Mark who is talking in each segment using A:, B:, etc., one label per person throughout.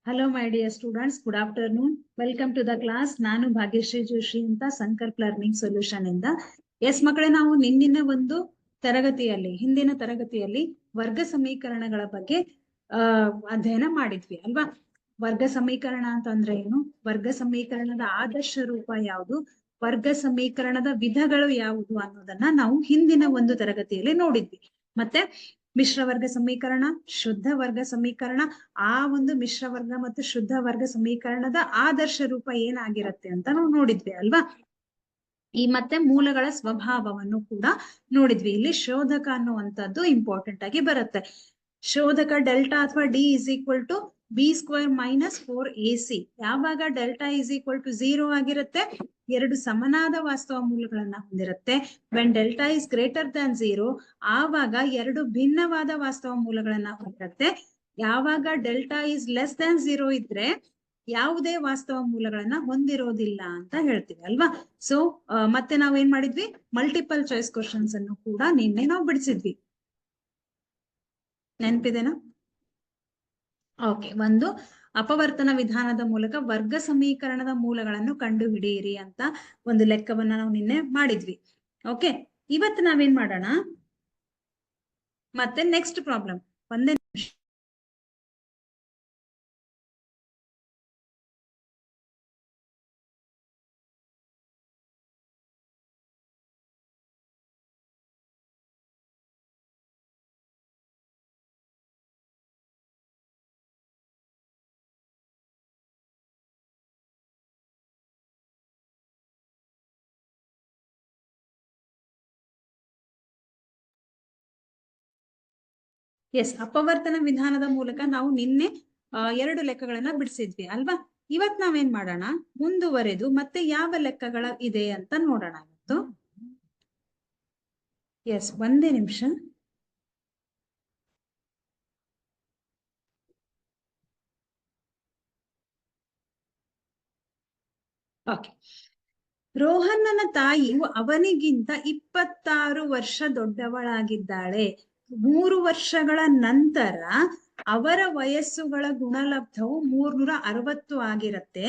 A: Hello, my dear students. Good afternoon. Welcome to the class. ನಾನು ಭಾಗ್ಯಶ್ರೀ ಜೋಶಿ ಅಂತ ಸಂಕಲ್ಪ learning solution ಇಂದ. ಎಸ್ ಮಕ್ಕಳೇ, ನಾವು ಹಿಂದಿನ ತರಗತಿಯಲ್ಲಿ ವರ್ಗ ಸಮೀಕರಣಗಳ ಬಗ್ಗೆ ಅಧ್ಯಯನ ಮಾಡಿದ್ವಿ ಅಲ್ವಾ. ವರ್ಗ ಸಮೀಕರಣ ಅಂತಂದ್ರೆ ಏನು, ವರ್ಗ ಸಮೀಕರಣದ ಆದರ್ಶ ರೂಪ ಯಾವುದು, ವರ್ಗ ಸಮೀಕರಣದ ವಿಧಗಳು ಯಾವುದು ಅನ್ನೋದನ್ನ ನಾವು ಹಿಂದಿನ ಒಂದು ತರಗತಿಯಲ್ಲಿ ನೋಡಿದ್ವಿ. ಮತ್ತೆ ಮಿಶ್ರ ವರ್ಗ ಸಮೀಕರಣ, ಶುದ್ಧ ವರ್ಗ ಸಮೀಕರಣ, ಆ ಒಂದು ಮಿಶ್ರ ವರ್ಗ ಮತ್ತು ಶುದ್ಧ ವರ್ಗ ಸಮೀಕರಣದ ಆದರ್ಶ ರೂಪ ಏನಾಗಿರುತ್ತೆ ಅಂತ ನಾವು ನೋಡಿದ್ವಿ ಅಲ್ವಾ. ಈ ಮತ್ತೆ ಮೂಲಗಳ ಸ್ವಭಾವವನ್ನು ಕೂಡ ನೋಡಿದ್ವಿ. ಇಲ್ಲಿ ಶೋಧಕ ಅನ್ನುವಂಥದ್ದು ಇಂಪಾರ್ಟೆಂಟ್ ಆಗಿ ಬರುತ್ತೆ. ಶೋಧಕ ಡೆಲ್ಟಾ ಅಥವಾ D is equal to B square minus 4ac. ಯಾವಾಗ ಡೆಲ್ಟಾ ಇಸ್ ಈಕ್ವಲ್ ಟು 0 ಆಗಿರುತ್ತೆ, ಎರಡು ಸಮನಾದ ವಾಸ್ತವ ಮೂಲಗಳನ್ನ ಹೊಂದಿರುತ್ತೆ. When delta is greater than 0, ಆವಾಗ ಎರಡು ಭಿನ್ನವಾದ ವಾಸ್ತವ ಮೂಲಗಳನ್ನ ಹೊಂದಿರುತ್ತೆ. ಯಾವಾಗ ಡೆಲ್ಟಾ ಇಸ್ ಲೆಸ್ ದ್ಯಾನ್ 0 ಇದ್ರೆ ಯಾವುದೇ ವಾಸ್ತವ ಮೂಲಗಳನ್ನ ಹೊಂದಿರೋದಿಲ್ಲ ಅಂತ ಹೇಳ್ತೀವಿ ಅಲ್ವಾ. ಸೊ ಮತ್ತೆ ನಾವೇನ್ ಮಾಡಿದ್ವಿ, ಮಲ್ಟಿಪಲ್ ಚಾಯ್ಸ್ ಕ್ವಶನ್ಸ್ ಅನ್ನು ಕೂಡ ನಿನ್ನೆ ನಾವು ಬಿಡಿಸಿದ್ವಿ. ನೆನಪಿದೆನಾ? ಓಕೆ. ಒಂದು ಅಪವರ್ತನ ವಿಧಾನದ ಮೂಲಕ ವರ್ಗ ಸಮೀಕರಣದ ಮೂಲಗಳನ್ನು ಕಂಡು ಹಿಡಿಯಿರಿ ಅಂತ ಒಂದು ಲೆಕ್ಕವನ್ನ ನಾವು ನಿನ್ನೆ ಮಾಡಿದ್ವಿ. ಓಕೆ, ಇವತ್ತು ನಾವೇನ್ ಮಾಡೋಣ, ಮತ್ತೆ ನೆಕ್ಸ್ಟ್ ಪ್ರಾಬ್ಲಮ್. ಒಂದೇ ನಿಮಿಷ. ಎಸ್, ಅಪವರ್ತನ ವಿಧಾನದ ಮೂಲಕ ನಾವು ನಿನ್ನೆ 2 ಲೆಕ್ಕಗಳನ್ನ ಬಿಡಿಸಿದ್ವಿ ಅಲ್ವಾ. ಇವತ್ ನಾವೇನ್ ಮಾಡೋಣ, ಮುಂದುವರೆದು ಮತ್ತೆ ಯಾವ ಲೆಕ್ಕಗಳ ಇದೆ ಅಂತ ನೋಡೋಣ ಇವತ್ತು. ಎಸ್, ಒಂದೇ ನಿಮಿಷ. ಓಕೆ. ರೋಹನ್ನನ ತಾಯಿಯು ಅವನಿಗಿಂತ 26 ವರ್ಷ ದೊಡ್ಡವಳಾಗಿದ್ದಾಳೆ. 3 ವರ್ಷಗಳ ನಂತರ ಅವರ ವಯಸ್ಸುಗಳ ಗುಣಲಬ್ಧವು 360 ಆಗಿರುತ್ತೆ.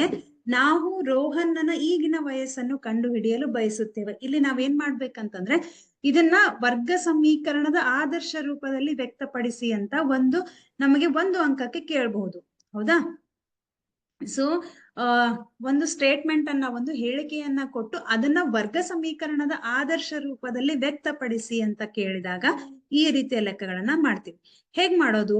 A: ನಾವು ರೋಹನ್ನನ ಈಗಿನ ವಯಸ್ಸನ್ನು ಕಂಡು ಹಿಡಿಯಲು ಬಯಸುತ್ತೇವೆ. ಇಲ್ಲಿ ನಾವೇನ್ ಮಾಡ್ಬೇಕಂತಂದ್ರೆ, ಇದನ್ನ ವರ್ಗ ಸಮೀಕರಣದ ಆದರ್ಶ ರೂಪದಲ್ಲಿ ವ್ಯಕ್ತಪಡಿಸಿ ಅಂತ ನಮಗೆ ಒಂದು ಅಂಕಕ್ಕೆ ಕೇಳಬಹುದು, ಹೌದಾ. ಸೊ ಒಂದು ಸ್ಟೇಟ್ಮೆಂಟ್ ಅನ್ನ, ಒಂದು ಹೇಳಿಕೆಯನ್ನ ಕೊಟ್ಟು ಅದನ್ನ ವರ್ಗ ಸಮೀಕರಣದ ಆದರ್ಶ ರೂಪದಲ್ಲಿ ವ್ಯಕ್ತಪಡಿಸಿ ಅಂತ ಕೇಳಿದಾಗ ಈ ರೀತಿಯ ಲೆಕ್ಕಗಳನ್ನ ಮಾಡ್ತೀವಿ. ಹೇಗ್ ಮಾಡೋದು,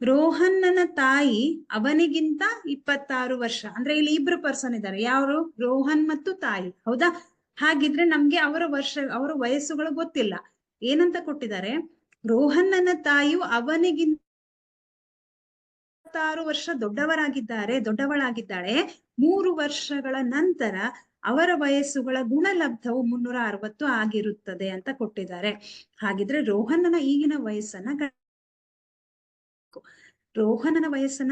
A: ರೋಹನ್ನನ ತಾಯಿ ಅವನಿಗಿಂತ 26 ವರ್ಷ ಅಂದ್ರೆ ಇಲ್ಲಿ ಇಬ್ರು ಪರ್ಸನ್ ಇದ್ದಾರೆ, ಯಾರು, ರೋಹನ್ ಮತ್ತು ತಾಯಿ, ಹೌದಾ. ಹಾಗಿದ್ರೆ ನಮ್ಗೆ ಅವರ ವಯಸ್ಸುಗಳು ಗೊತ್ತಿಲ್ಲ. ಏನಂತ ಕೊಟ್ಟಿದ್ದಾರೆ, ರೋಹನ್ನನ ತಾಯಿಯು ಅವನಿಗಿಂತ 26 ವರ್ಷ ದೊಡ್ಡವಳಾಗಿದ್ದಾಳೆ. 3 ವರ್ಷಗಳ ನಂತರ ಅವರ ವಯಸ್ಸುಗಳ ಗುಣಲಬ್ಧವು 360 ಆಗಿರುತ್ತದೆ ಅಂತ ಕೊಟ್ಟಿದ್ದಾರೆ. ಹಾಗಿದ್ರೆ ರೋಹನ್ನನ ಈಗಿನ ವಯಸ್ಸನ್ನ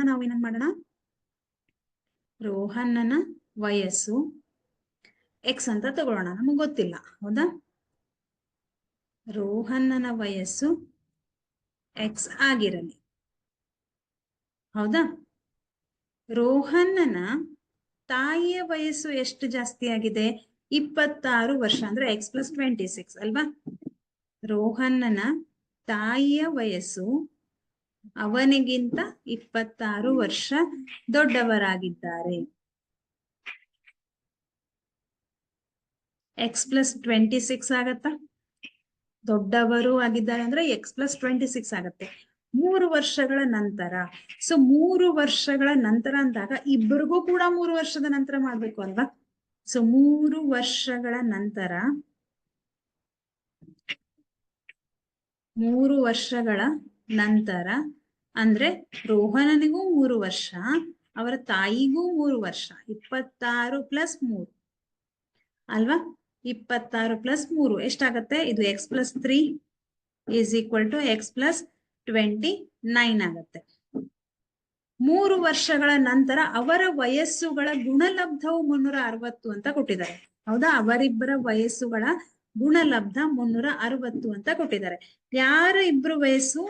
A: ನಾವೇನ್ ಮಾಡೋಣ, ರೋಹನ್ನನ ವಯಸ್ಸು ಎಕ್ಸ್ ಅಂತ ತಗೊಳ್ಳೋಣ, ನಮಗ್ ಗೊತ್ತಿಲ್ಲ, ಹೌದಾ. ರೋಹನ್ನನ ವಯಸ್ಸು ಎಕ್ಸ್ ಆಗಿರಲಿ, ಹೌದಾ. ರೋಹನ್ನನ ತಾಯಿಯ ವಯಸ್ಸು ಎಷ್ಟು ಜಾಸ್ತಿ ಆಗಿದೆ, 26 ವರ್ಷ ಅಂದ್ರೆ ಎಕ್ಸ್ ಪ್ಲಸ್ 26 ಅಲ್ವಾ. ರೋಹನ್ನನ ತಾಯಿಯ ವಯಸ್ಸು ಅವನಿಗಿಂತ 26 ವರ್ಷ ದೊಡ್ಡವರಾಗಿದ್ದಾರೆ. ಎಕ್ಸ್ ಪ್ಲಸ್ 26 ಆಗತ್ತಾ, ದೊಡ್ಡವರು ಆಗಿದ್ದಾರೆ ಅಂದ್ರೆ ಎಕ್ಸ್ ಪ್ಲಸ್ 26 ಆಗತ್ತೆ. 3 ವರ್ಷಗಳ ನಂತರ, ಸೊ 3 ವರ್ಷಗಳ ನಂತರ ಅಂದಾಗ ಇಬ್ಬರಿಗೂ ಕೂಡ 3 ವರ್ಷದ ನಂತರ ಮಾಡ್ಬೇಕು ಅಲ್ವಾ. ಸೊ 3 ವರ್ಷಗಳ ನಂತರ, 3 ವರ್ಷಗಳ ನಂತರ ಅಂದ್ರೆ ರೋಹನನಿಗೂ 3 ವರ್ಷ, ಅವರ ತಾಯಿಗೂ 3 ವರ್ಷ, 26 ಪ್ಲಸ್ 3 ಅಲ್ವಾ. 26 ಪ್ಲಸ್ 3 ಎಷ್ಟಾಗತ್ತೆ, ಇದು x plus 3 is equal to x plus 29 ಆಗತ್ತೆ. 3 ವರ್ಷಗಳ ನಂತರ ಅವರ ವಯಸ್ಸುಗಳ ಗುಣಲಬ್ಧವು 360 ಅಂತ ಕೊಟ್ಟಿದ್ದಾರೆ, ಹೌದಾ. ಅವರಿಬ್ಬರ ವಯಸ್ಸುಗಳ ಗುಣಲಬ್ಧ 360 ಅಂತ ಕೊಟ್ಟಿದ್ದಾರೆ. ಯಾರ ಇಬ್ರು ವಯಸ್ಸು,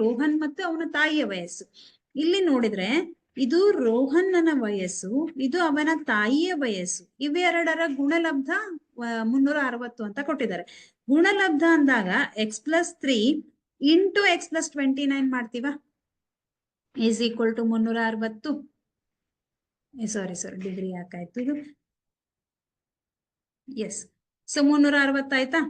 A: ರೋಹನ್ ಮತ್ತು ಅವನ ತಾಯಿಯ ವಯಸ್ಸು. ಇಲ್ಲಿ ನೋಡಿದ್ರೆ ಇದು ರೋಹನ್ನನ ವಯಸ್ಸು, ಇದು ಅವನ ತಾಯಿಯ ವಯಸ್ಸು. ಇವೆರಡರ ಗುಣಲಬ್ಧ 360 ಅಂತ ಕೊಟ್ಟಿದ್ದಾರೆ. ಗುಣಲಬ್ಧ ಅಂದಾಗ x+3 ಇಂಟು x+29 ಮಾಡ್ತೀವ, is equal to 360. Sorry degree ಯಾಕಾಯ್ತು ಇದು, ಎಸ್. ಸೊ 360 ಆಯ್ತಾ.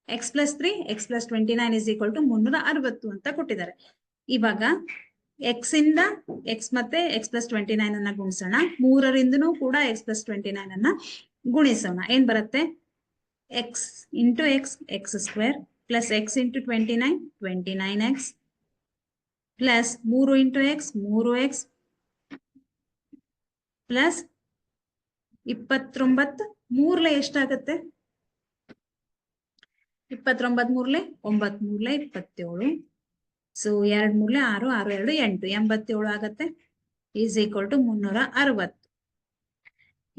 A: x+3 x+29 is equal to 360 ಅಂತ ಕೊಟ್ಟಿದ್ದಾರೆ. ಇವಾಗ ಎಕ್ಸ್ ಇಂದ ಎಕ್ಸ್ ಮತ್ತೆ x+29 ಅನ್ನ ಗುಣಿಸೋಣ. 3ರಿಂದನೂ ಕೂಡ x+29 ಅನ್ನ ಗುಣಿಸೋಣ. ಏನ್ ಬರುತ್ತೆ, x into X x² plus x into 29 29x plus 3 into X 3x plus 29 3 ಎಷ್ಟಾಗತ್ತೆ, 29 3 9 3 27. ಸೊ 2 3 6 6 2 8 87 ಆಗತ್ತೆ. Is equal to 360.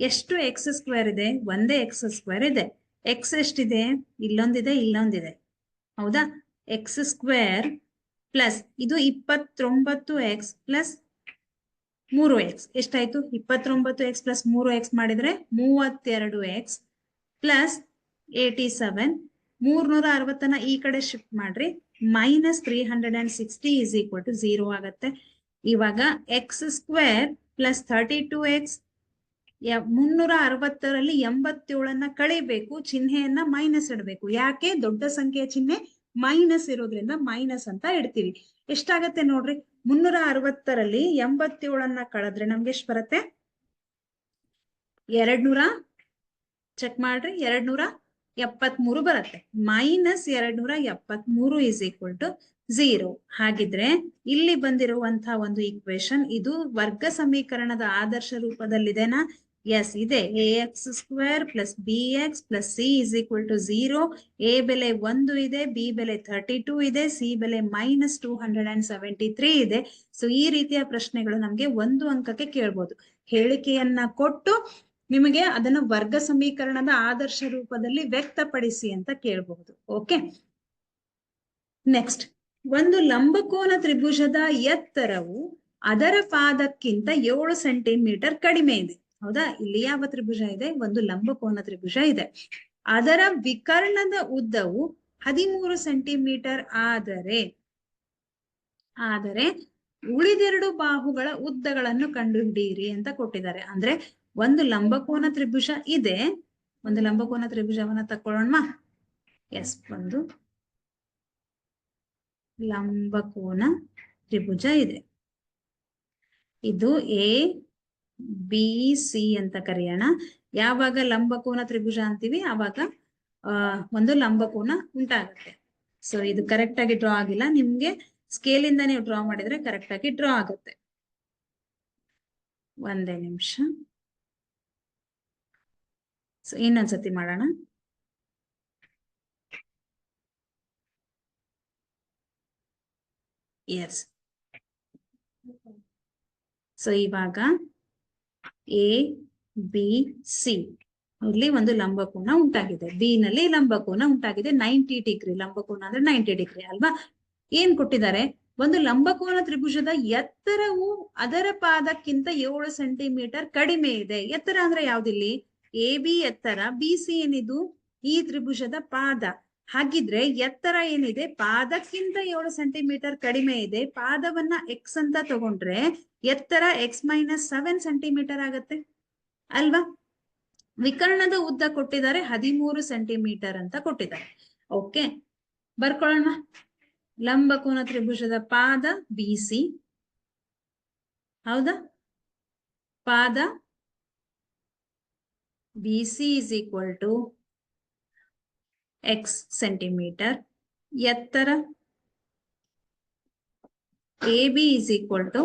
A: ಎಷ್ಟು x² ಇದೆ, ಒಂದೇ x² ಇದೆ. x ಎಷ್ಟಿದೆ, ಇಲ್ಲೊಂದಿದೆ ಇಲ್ಲೊಂದಿದೆ, ಹೌದಾ. x² ಪ್ಲಸ್ ಇದು 29x ಪ್ಲಸ್ 3x ಎಷ್ಟಾಯ್ತು, 29x ಪ್ಲಸ್ 3x ಮಾಡಿದ್ರೆ 32x ಪ್ಲಸ್ 87. 360 ಈ ಕಡೆ ಶಿಫ್ಟ್ ಮಾಡ್ರಿ, ಮೈನಸ್ 360 ಇಸ್ ಈಕ್ವಲ್ ಟು 0 ಆಗತ್ತೆ. ಇವಾಗ x² ಪ್ಲಸ್ 32x 360ರಲ್ಲಿ 87 ಕಳಿಬೇಕು, ಚಿಹ್ನೆಯನ್ನ ಮೈನಸ್ ಇಡಬೇಕು. ಯಾಕೆ, ದೊಡ್ಡ ಸಂಖ್ಯೆಯ ಚಿಹ್ನೆ ಮೈನಸ್ ಇರೋದ್ರಿಂದ ಮೈನಸ್ ಅಂತ ಇಡ್ತೀವಿ. ಎಷ್ಟಾಗತ್ತೆ ನೋಡ್ರಿ, 360ರಲ್ಲಿ 87 ಕಳೆದ್ರೆ ನಮ್ಗೆ ಎಷ್ಟು ಬರುತ್ತೆ, 200 ಚೆಕ್ ಮಾಡ್ರಿ, 273 ಬರುತ್ತೆ. Minus 273 is equal to 0. ಹಾಗಿದ್ರೆ ಇಲ್ಲಿ ಬಂದಿರುವಂತಹ ಒಂದು ಈಕ್ವೇಶನ್ ಇದು ವರ್ಗ ಸಮೀಕರಣದ ಆದರ್ಶ ರೂಪದಲ್ಲಿದೆನಾ? ಎಸ್ ಇದೆ. ax² plus bx plus c is equal to 0. a ಬೆಲೆ 1 ಇದೆ, b ಬೆಲೆ 32 ಇದೆ, c ಬೆಲೆ ಮೈನಸ್ 273 ಇದೆ. ಸೊ ಈ ರೀತಿಯ ಪ್ರಶ್ನೆಗಳು ನಮ್ಗೆ 1 ಅಂಕಕ್ಕೆ ಕೇಳ್ಬೋದು. ಹೇಳಿಕೆಯನ್ನ ಕೊಟ್ಟು ನಿಮಗೆ ಅದನ್ನ ವರ್ಗ ಸಮೀಕರಣದ ಆದರ್ಶ ರೂಪದಲ್ಲಿ ವ್ಯಕ್ತಪಡಿಸಿ ಅಂತ ಕೇಳಬಹುದು. ಓಕೆ, ನೆಕ್ಸ್ಟ್, ಒಂದು ಲಂಬಕೋನ ತ್ರಿಭುಜದ ಎತ್ತರವು ಅದರ ಪಾದಕ್ಕಿಂತ 7 ಸೆಂಟಿಮೀಟರ್ ಕಡಿಮೆ ಇದೆ. ಹೌದಾ, ಇಲ್ಲಿ ಯಾವ ತ್ರಿಭುಜ ಇದೆ, ಒಂದು ಲಂಬಕೋನ ತ್ರಿಭುಜ ಇದೆ. ಅದರ ವಿಕರ್ಣದ ಉದ್ದವು 13 ಸೆಂಟಿಮೀಟರ್ ಆದರೆ ಉಳಿದೆರಡು ಬಾಹುಗಳ ಉದ್ದಗಳನ್ನು ಕಂಡುಹಿಡಿಯಿರಿ ಅಂತ ಕೊಟ್ಟಿದ್ದಾರೆ. ಅಂದ್ರೆ ಒಂದು ಲಂಬಕೋನ ತ್ರಿಭುಜ ಇದೆ, ಒಂದು ಲಂಬಕೋನ ತ್ರಿಭುಜವನ್ನ ತಕೊಳ್ಳೋಣ. ಎಸ್, ಒಂದು ಲಂಬಕೋನ ತ್ರಿಭುಜ ಇದೆ. ಇದು ABC ಅಂತ ಕರೆಯೋಣ. ಯಾವಾಗ ಲಂಬಕೋನ ತ್ರಿಭುಜ ಅಂತೀವಿ ಆವಾಗ ಒಂದು ಲಂಬಕೋನ ಉಂಟಾಗುತ್ತೆ. ಸೊ ಇದು ಕರೆಕ್ಟ್ ಆಗಿ ಡ್ರಾ ಆಗಿಲ್ಲ, ನಿಮ್ಗೆ ಸ್ಕೇಲ್ ಇಂದ ನೀವು ಡ್ರಾ ಮಾಡಿದ್ರೆ ಕರೆಕ್ಟ್ ಆಗಿ ಡ್ರಾ ಆಗುತ್ತೆ. ಒಂದೇ ನಿಮಿಷ, ಸೊ ಇನ್ನೊಂದ್ಸತಿ ಮಾಡೋಣ. ಎಸ್, ಸೊ ಇವಾಗ ABC ಇಲ್ಲಿ ಒಂದು ಲಂಬಕೋನ ಉಂಟಾಗಿದೆ, ಬಿ ನಲ್ಲಿ ಲಂಬಕೋನ ಉಂಟಾಗಿದೆ. 90 ಡಿಗ್ರಿ ಲಂಬಕೋನ ಅಂದ್ರೆ 90 ಡಿಗ್ರಿ ಅಲ್ವಾ. ಏನ್ ಕೊಟ್ಟಿದ್ದಾರೆ, ಒಂದು ಲಂಬಕೋನ ತ್ರಿಭುಜದ ಎತ್ತರವು ಅದರ ಪಾದಕ್ಕಿಂತ 7 ಸೆಂಟಿಮೀಟರ್ ಕಡಿಮೆ ಇದೆ. ಎತ್ತರ ಅಂದ್ರೆ ಯಾವ್ದಿಲ್ಲಿ, AB ಎತ್ತರ, BC ಏನಿದು ಈ ತ್ರಿಭುಜದ ಪಾದ. ಹಾಗಿದ್ರೆ ಎತ್ತರ ಏನಿದೆ ಪಾದಕ್ಕಿಂತ 7 ಸೆಂಟಿಮೀಟರ್ ಕಡಿಮೆ ಇದೆ. ಪಾದವನ್ನ x ಅಂತ ತಗೊಂಡ್ರೆ ಎತ್ತರ x-7 ಸೆಂಟಿಮೀಟರ್ ಆಗತ್ತೆ ಅಲ್ವಾ. ವಿಕರ್ಣದ ಉದ್ದ ಕೊಟ್ಟಿದ್ದಾರೆ 13 ಸೆಂಟಿಮೀಟರ್ ಅಂತ ಕೊಟ್ಟಿದ್ದಾರೆ. ಓಕೆ, ಬರ್ಕೊಳ್ಳೋಣ. ಲಂಬಕೋನ ತ್ರಿಭುಜದ ಪಾದ BC, ಹೌದಾ, ಪಾದ BC is equal to x centimetre. ಎತ್ತರ AB is equal to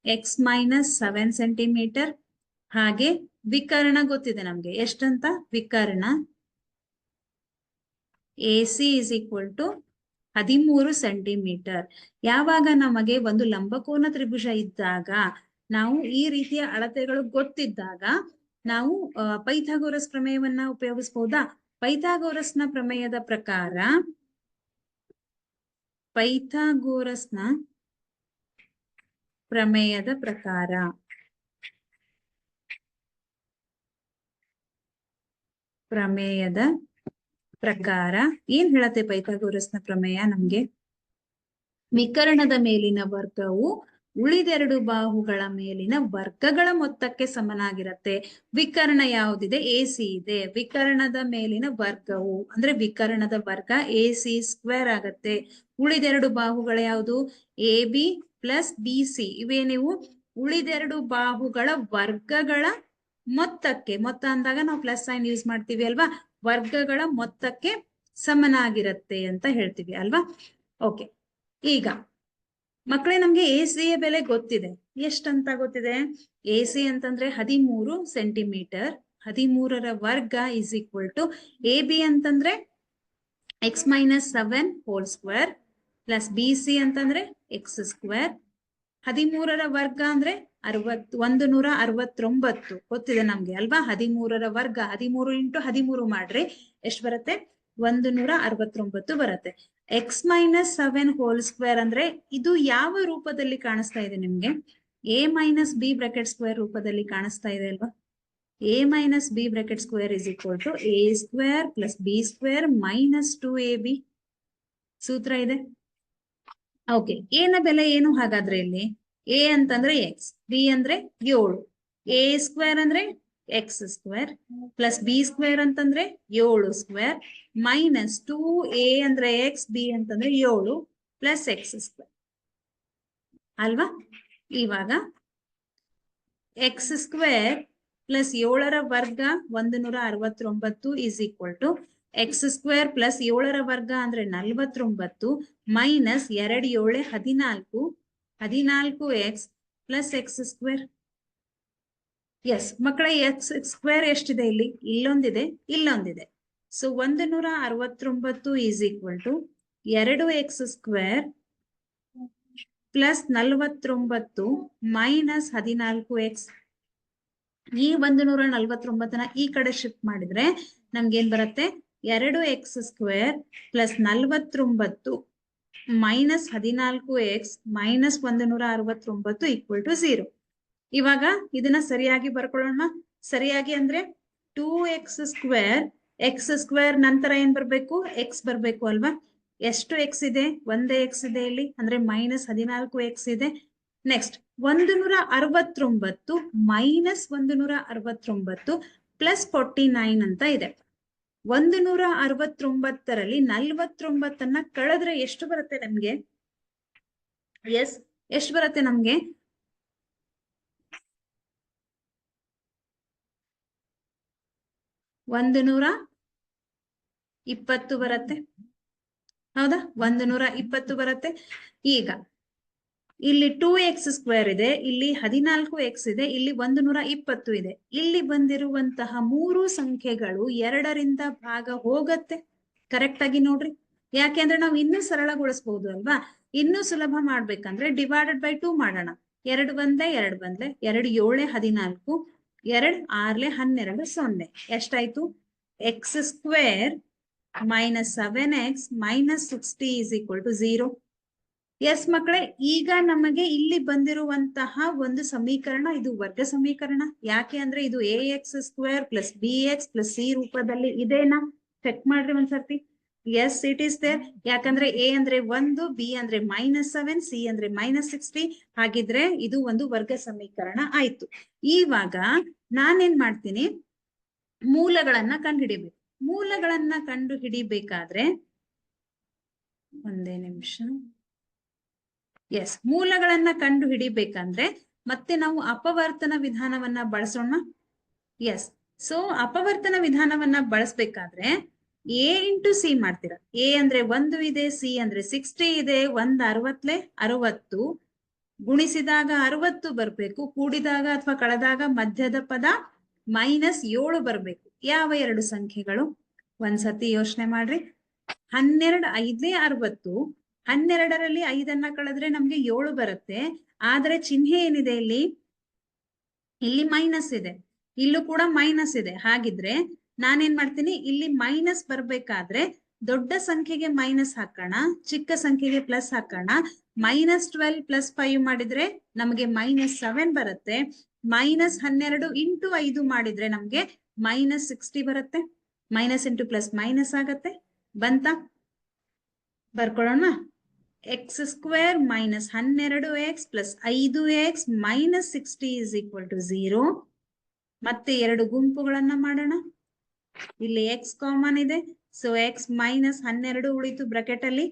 A: x-7 centimetre. ಹಾಗೆ ವಿಕರ್ಣ ಗೊತ್ತಿದೆ ನಮ್ಗೆ ಎಷ್ಟಂತ, ವಿಕರ್ಣ AC is equal to 13 centimetre. ಯಾವಾಗ ನಮಗೆ ಒಂದು ಲಂಬಕೋನ ತ್ರಿಭುಜ ಇದ್ದಾಗ, ನಾವು ಈ ರೀತಿಯ ಅಳತೆಗಳು ಗೊತ್ತಿದ್ದಾಗ ನಾವು ಪೈಥಾಗೋರಸ್ ಪ್ರಮೇಯವನ್ನ ಉಪಯೋಗಿಸಬಹುದಾ? ಪೈಥಾಗೋರಸ್ನ ಪ್ರಮೇಯದ ಪ್ರಕಾರ, ಪೈಥಾಗೋರಸ್ನ ಪ್ರಮೇಯದ ಪ್ರಕಾರ ಏನ್ ಹೇಳತ್ತೆ ಪೈಥಾಗೋರಸ್ನ ಪ್ರಮೇಯ ನಮ್ಗೆ? ವಿಕರ್ಣದ ಮೇಲಿನ ವರ್ಗವು ಉಳಿದೆರಡು ಬಾಹುಗಳ ಮೇಲಿನ ವರ್ಗಗಳ ಮೊತ್ತಕ್ಕೆ ಸಮನಾಗಿರತ್ತೆ. ವಿಕರ್ಣ ಯಾವುದಿದೆ? AC ಇದೆ. ವಿಕರ್ಣದ ಮೇಲಿನ ವರ್ಗವು ಅಂದ್ರೆ ವಿಕರ್ಣದ ವರ್ಗ AC² ಆಗತ್ತೆ. ಉಳಿದೆರಡು ಬಾಹುಗಳ ಯಾವುದು? AB plus BC. ಇವೇ ನೀವು ಉಳಿದೆರಡು ಬಾಹುಗಳ ವರ್ಗಗಳ ಮೊತ್ತಕ್ಕೆ, ಮೊತ್ತ ಅಂದಾಗ ನಾವು ಪ್ಲಸ್ ಸೈನ್ ಯೂಸ್ ಮಾಡ್ತೀವಿ ಅಲ್ವಾ, ವರ್ಗಗಳ ಮೊತ್ತಕ್ಕೆ ಸಮನಾಗಿರತ್ತೆ ಅಂತ ಹೇಳ್ತೀವಿ ಅಲ್ವಾ. ಓಕೆ, ಈಗ ಮಕ್ಕಳೇ ನಮ್ಗೆ AC ಯ ಬೆಲೆ ಗೊತ್ತಿದೆ. ಎಷ್ಟಂತ ಗೊತ್ತಿದೆ? AC ಅಂತಂದ್ರೆ 13 ಸೆಂಟಿಮೀಟರ್. 13ರ ವರ್ಗ ಇಸ್ ಈಕ್ವಲ್ ಟು AB ಅಂತಂದ್ರೆ x-7 whole square plus BC ಅಂತಂದ್ರೆ x². 13ರ ವರ್ಗ ಅಂದ್ರೆ 169 ಗೊತ್ತಿದೆ ನಮ್ಗೆ ಅಲ್ವಾ. 13ರ ವರ್ಗ 13 ಇಂಟು 13 ಮಾಡ್ರಿ ಎಷ್ಟು ಬರುತ್ತೆ? 169 ಬರುತ್ತೆ. x-7 ಹೋಲ್ ಸ್ಕ್ವೇರ್ ಅಂದ್ರೆ ಇದು ಯಾವ ರೂಪದಲ್ಲಿ ಕಾಣಿಸ್ತಾ ಇದೆ ನಿಮ್ಗೆ? a minus b bracket square ರೂಪದಲ್ಲಿ ಕಾಣಿಸ್ತಾ ಇದೆ ಅಲ್ವಾ. a minus b bracket square is equal to a² plus b² minus 2ab ಸೂತ್ರ ಇದೆ. ಓಕೆ, a ನ ಬೆಲೆ ಏನು ಹಾಗಾದ್ರೆ ಇಲ್ಲಿ? a ಅಂತಂದ್ರೆ x, b ಅಂದ್ರೆ 7, a² ಅಂದ್ರೆ x² ಪ್ಲಸ್ b² ಅಂತಂದ್ರೆ 7² ಮೈನಸ್ 2a ಅಂದ್ರೆ x, b ಅಂತಂದ್ರೆ 7 ಪ್ಲಸ್ x² ಅಲ್ವಾ. ಇವಾಗ x² ಪ್ಲಸ್ 7ರ ವರ್ಗ 169 is equal to x² plus 7ರ ವರ್ಗ ಅಂದ್ರೆ 49 minus 2 7 14 14x plus x². S ಮಕ್ಕಳೇ, x² ಎಷ್ಟಿದೆ ಇಲ್ಲಿ? ಇಲ್ಲೊಂದಿದೆ, ಇಲ್ಲೊಂದಿದೆ. So 169 is equal to 2x² plus 49 minus 14x. ಈ 149ನ ಈ ಕಡೆ ಶಿಫ್ಟ್ ಮಾಡಿದ್ರೆ ನಮ್ಗೇನ್ ಬರುತ್ತೆ? 2x² plus 49 minus 14x minus 169 equal to 0. ಇವಾಗ ಇದನ್ನ ಸರಿಯಾಗಿ ಬರ್ಕೊಳ್ಳೋಣ. ಸರಿಯಾಗಿ ಅಂದ್ರೆ 2x² x² ನಂತರ ಏನ್ ಬರ್ಬೇಕು? x ಬರ್ಬೇಕು ಅಲ್ವಾ. ಎಷ್ಟು x ಇದೆ? ಒಂದೇ x ಇದೆ ಇಲ್ಲಿ, ಅಂದ್ರೆ ಮೈನಸ್ 14x ಇದೆ. ನೆಕ್ಸ್ಟ್ 169 ಮೈನಸ್ 169 ಪ್ಲಸ್ 49 ಅಂತ ಇದೆ. 169ರಲ್ಲಿ 49 ಕಳೆದ್ರೆ ಎಷ್ಟು ಬರುತ್ತೆ ನಮ್ಗೆ? ಎಸ್, ಎಷ್ಟು ಬರುತ್ತೆ ನಮ್ಗೆ? 120 ಬರುತ್ತೆ. ಹೌದಾ? 120 ಬರುತ್ತೆ. ಈಗ ಇಲ್ಲಿ 2x² ಇದೆ, ಇಲ್ಲಿ 14x ಇದೆ, ಇಲ್ಲಿ 120 ಇದೆ. ಇಲ್ಲಿ ಬಂದಿರುವಂತಹ ಮೂರು ಸಂಖ್ಯೆಗಳು 2ರಿಂದ ಭಾಗ ಹೋಗತ್ತೆ. ಕರೆಕ್ಟ್ ಆಗಿ ನೋಡ್ರಿ. ಯಾಕೆಂದ್ರೆ ನಾವು ಇನ್ನೂ ಸರಳಗೊಳಿಸಬಹುದು ಅಲ್ವಾ. ಇನ್ನೂ ಸುಲಭ ಮಾಡ್ಬೇಕಂದ್ರೆ ಡಿವೈಡೆಡ್ ಬೈ 2 ಮಾಡೋಣ. 2 ಬಂದೆ 2 ಬಂದೆ 2 7 14 2 6 12 0. ಎಷ್ಟಾಯ್ತು? x² minus 7x minus 60 is equal to 0. Yes ಮಕ್ಕಳೇ, ಈಗ ನಮಗೆ ಇಲ್ಲಿ ಬಂದಿರುವಂತಹ ಒಂದು ಸಮೀಕರಣ ಇದು ವರ್ಗ ಸಮೀಕರಣ. ಯಾಕೆ ಅಂದ್ರೆ ಇದು ax² plus bx plus c ರೂಪದಲ್ಲಿ ಇದೆನಾ? ಚೆಕ್ ಮಾಡ್ರಿ ಒಂದ್ಸರ್ತಿ. Yes, it is there. ಯಾಕಂದ್ರೆ a ಅಂದ್ರೆ 1, b ಅಂದ್ರೆ -7, c ಅಂದ್ರೆ -60. ಹಾಗಿದ್ರೆ ಇದು ಒಂದು ವರ್ಗ ಸಮೀಕರಣ ಆಯ್ತು. ಇವಾಗ ನಾನೇನ್ ಮಾಡ್ತೀನಿ? ಮೂಲಗಳನ್ನ ಕಂಡುಹಿಡಿಬೇಕು. ಮೂಲಗಳನ್ನ ಕಂಡು ಹಿಡಿಬೇಕಾದ್ರೆ ಒಂದೇ ನಿಮಿಷ. ಎಸ್, ಮೂಲಗಳನ್ನ ಕಂಡು ಹಿಡಿಬೇಕಂದ್ರೆ ಮತ್ತೆ ನಾವು ಅಪವರ್ತನ ವಿಧಾನವನ್ನ ಬಳಸೋಣ. ಎಸ್, ಸೊ ಅಪವರ್ತನ ವಿಧಾನವನ್ನ ಬಳಸ್ಬೇಕಾದ್ರೆ a ಇಂಟು ಸಿ ಮಾಡ್ತೀರಾ. a ಅಂದ್ರೆ 1 ಇದೆ, c ಅಂದ್ರೆ 60 ಇದೆ. 1 60 ಗುಣಿಸಿದಾಗ 60 ಬರ್ಬೇಕು. ಕೂಡಿದಾಗ ಅಥವಾ ಕಳೆದಾಗ ಮಧ್ಯದ ಪದ -7 ಬರ್ಬೇಕು. ಯಾವ ಎರಡು ಸಂಖ್ಯೆಗಳು? ಒಂದ್ಸತಿ ಯೋಚನೆ ಮಾಡ್ರಿ. 12 5 60. 12ರಲ್ಲಿ 5 ಕಳೆದ್ರೆ ನಮ್ಗೆ 7 ಬರುತ್ತೆ. ಆದ್ರೆ ಚಿಹ್ನೆ ಏನಿದೆ ಇಲ್ಲಿ? ಇಲ್ಲಿ ಮೈನಸ್ ಇದೆ, ಇಲ್ಲೂ ಕೂಡ ಮೈನಸ್ ಇದೆ. ಹಾಗಿದ್ರೆ ನಾನೇನ್ ಮಾಡ್ತೀನಿ? ಇಲ್ಲಿ ಮೈನಸ್ ಬರ್ಬೇಕಾದ್ರೆ ದೊಡ್ಡ ಸಂಖ್ಯೆಗೆ ಮೈನಸ್ ಹಾಕೋಣ, ಚಿಕ್ಕ ಸಂಖ್ಯೆಗೆ ಪ್ಲಸ್ ಹಾಕೋಣ. -12 + 5 ಮಾಡಿದ್ರೆ ನಮಗೆ -7 ಬರುತ್ತೆ. -12 × 5 ಮಾಡಿದ್ರೆ ನಮ್ಗೆ -60 ಬರುತ್ತೆ. ಮೈನಸ್ ಇಂಟು ಪ್ಲಸ್ ಮೈನಸ್ ಆಗತ್ತೆ. ಬಂತ? ಬರ್ಕೊಳ್ಳೋಣ. x² - 12x + 5x - 60 = 0. ಮತ್ತೆ ಎರಡು ಗುಂಪುಗಳನ್ನ ಮಾಡೋಣ. ಇಲ್ಲಿ x ಕಾಮನ್ ಇದೆ, ಸೊ x -12 ಉಳಿತು ಬ್ರಾಕೆಟ್ ಅಲ್ಲಿ,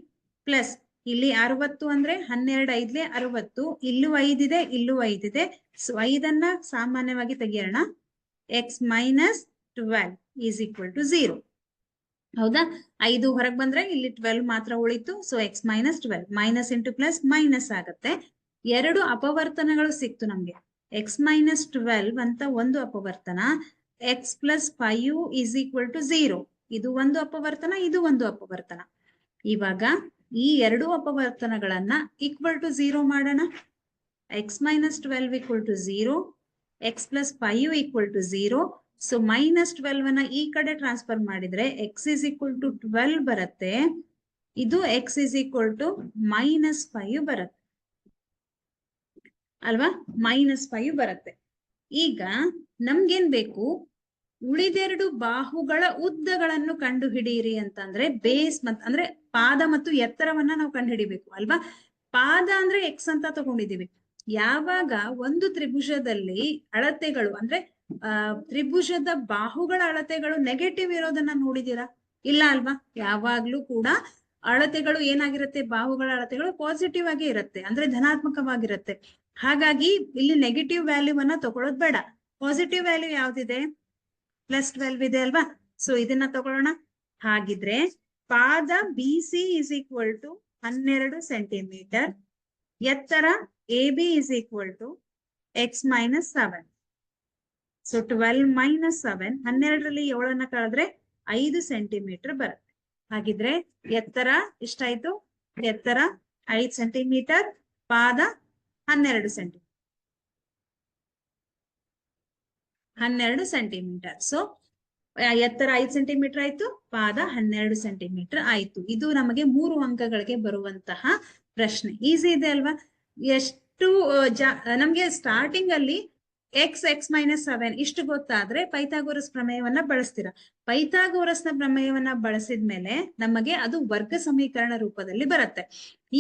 A: ಪ್ಲಸ್ ಇಲ್ಲಿ 60 ಅಂದ್ರೆ 12 5 60, ಇಲ್ಲೂ 5 ಇದೆ, ಇಲ್ಲೂ 5 ಇದೆ, ಸೊ 5ಅನ್ನ ಸಾಮಾನ್ಯವಾಗಿ ತೆಗೆಯೋಣ. x - 12 = 0. ಹೌದಾ? 5 ಹೊರಗೆ ಬಂದ್ರೆ ಇಲ್ಲಿ 12 ಮಾತ್ರ ಉಳಿತು, so x - 12 minus into plus minus ಆಗತ್ತೆ. ಎರಡು ಅಪವರ್ತನಗಳು ಸಿಕ್ತು ನಮ್ಗೆ. x - 12 ಅಂತ ಒಂದು ಅಪವರ್ತನ, x + 5 = 0. ಇದು ಒಂದು ಅಪವರ್ತನ, ಇದು ಒಂದು ಅಪವರ್ತನ. ಇವಾಗ ಈ ಎರಡು ಅಪವರ್ತನಗಳನ್ನ = 0 ಮಾಡೋಣ. x - 12 = 0, x + 5 = 0. ಸೊ -12 ಈ ಕಡೆ ಟ್ರಾನ್ಸ್ಫರ್ ಮಾಡಿದ್ರೆ x = 12 ಬರುತ್ತೆ. ಇದು x = -5 ಬರುತ್ತೆ ಅಲ್ವಾ? -5 ಬರುತ್ತೆ. ಈಗ ನಮ್ಗೇನ್ ಬೇಕು? ಉಳಿದೆರಡು ಬಾಹುಗಳ ಉದ್ದಗಳನ್ನು ಕಂಡು ಹಿಡಿಯಿರಿ ಅಂತಂದ್ರೆ ಬೇಸ್ ಅಂದ್ರೆ ಪಾದ ಮತ್ತು ಎತ್ತರವನ್ನ ನಾವು ಕಂಡು ಹಿಡಿಬೇಕು ಅಲ್ವಾ? ಪಾದ ಅಂದ್ರೆ x ಅಂತ ತಗೊಂಡಿದೀವಿ. ಯಾವಾಗ ಒಂದು ತ್ರಿಭುಜದಲ್ಲಿ ಅಳತೆಗಳು ಅಂದ್ರೆ ತ್ರಿಭುಜದ ಬಾಹುಗಳ ಅಳತೆಗಳು ನೆಗೆಟಿವ್ ಇರೋದನ್ನ ನೋಡಿದೀರಾ? ಇಲ್ಲ ಅಲ್ವಾ? ಯಾವಾಗ್ಲೂ ಕೂಡ ಅಳತೆಗಳು ಏನಾಗಿರುತ್ತೆ? ಬಾಹುಗಳ ಅಳತೆಗಳು ಪಾಸಿಟಿವ್ ಆಗಿ ಇರುತ್ತೆ, ಅಂದ್ರೆ ಧನಾತ್ಮಕವಾಗಿರುತ್ತೆ. ಹಾಗಾಗಿ ಇಲ್ಲಿ ನೆಗೆಟಿವ್ ವ್ಯಾಲ್ಯೂವನ್ನ ತಗೊಳ್ಳೋದು ಬೇಡ. Positive value ಯಾವ್ದಿದೆ? +12 ಇದೆ ಅಲ್ವಾ? ಸೊ ಇದನ್ನ ತಗೊಳ್ಳೋಣ. ಹಾಗಿದ್ರೆ ಪಾದ BC = 12 ಸೆಂಟಿಮೀಟರ್, ಎತ್ತರ AB = x - 7. ಸೊ 12 - 7, 12ರಲ್ಲಿ 7ಅನ್ನ ಕಳೆದ್ರೆ 5 ಸೆಂಟಿಮೀಟರ್ ಬರುತ್ತೆ. ಹಾಗಿದ್ರೆ ಎತ್ತರ ಎಷ್ಟಾಯ್ತು? ಎತ್ತರ 5 ಸೆಂಟಿಮೀಟರ್, ಪಾದ 12 ಸೆಂಟಿಮೀಟರ್. 12 ಸೆಂಟಿಮೀಟರ್. ಸೊ ಎತ್ತರ 5 ಸೆಂಟಿಮೀಟರ್ ಆಯ್ತು, ಪಾದ 12 ಸೆಂಟಿಮೀಟರ್ ಆಯ್ತು. ಇದು ನಮಗೆ 3 ಅಂಕಗಳಿಗೆ ಬರುವಂತಹ ಪ್ರಶ್ನೆ. ಈಸಿ ಇದೆ ಅಲ್ವಾ? ಎಷ್ಟು ನಮ್ಗೆ ಸ್ಟಾರ್ಟಿಂಗ್ ಅಲ್ಲಿ x - 7 ಇಷ್ಟು ಗೊತ್ತಾದ್ರೆ ಪೈಥಾಗೋರಸ್ ಪ್ರಮೇಯವನ್ನ ಬಳಸ್ತೀರಾ. ಪೈಥಾಗೋರಸ್ನ ಪ್ರಮೇಯವನ್ನ ಬಳಸಿದ್ಮೇಲೆ ನಮಗೆ ಅದು ವರ್ಗ ಸಮೀಕರಣ ರೂಪದಲ್ಲಿ ಬರುತ್ತೆ.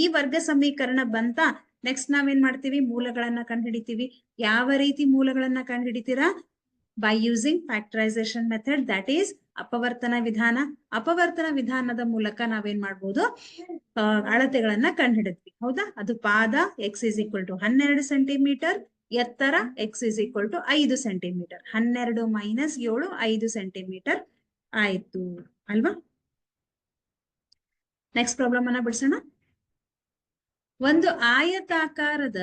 A: ಈ ವರ್ಗ ಸಮೀಕರಣ ಬಂತ, ನೆಕ್ಸ್ಟ್ ನಾವೇನ್ ಮಾಡ್ತೀವಿ? ಮೂಲಗಳನ್ನ ಕಂಡುಹಿಡಿತೀವಿ. ಯಾವ ರೀತಿ ಮೂಲಗಳನ್ನ ಕಂಡುಹಿಡಿತೀರಾ? by using factorization method, that is ಅಪವರ್ತನ ವಿಧಾನ. ಅಪವರ್ತನ ವಿಧಾನದ ಮೂಲಕ ನಾವೇನ್ ಮಾಡ್ಬೋದು? ಅಳತೆಗಳನ್ನ ಕಂಡುಹಿಡಿದ್ವಿ. ಹೌದಾ? ಅದು ಪಾದ x = 12 ಸೆಂಟಿಮೀಟರ್, ಎತ್ತರ x = 5 ಸೆಂಟಿಮೀಟರ್. 12 - 7 5 ಸೆಂಟಿಮೀಟರ್ ಆಯ್ತು ಅಲ್ವಾ? ನೆಕ್ಸ್ಟ್ ಪ್ರಾಬ್ಲಮ್ ಅನ್ನ ಬಿಡಿಸೋಣ. ಒಂದು ಆಯತಾಕಾರದ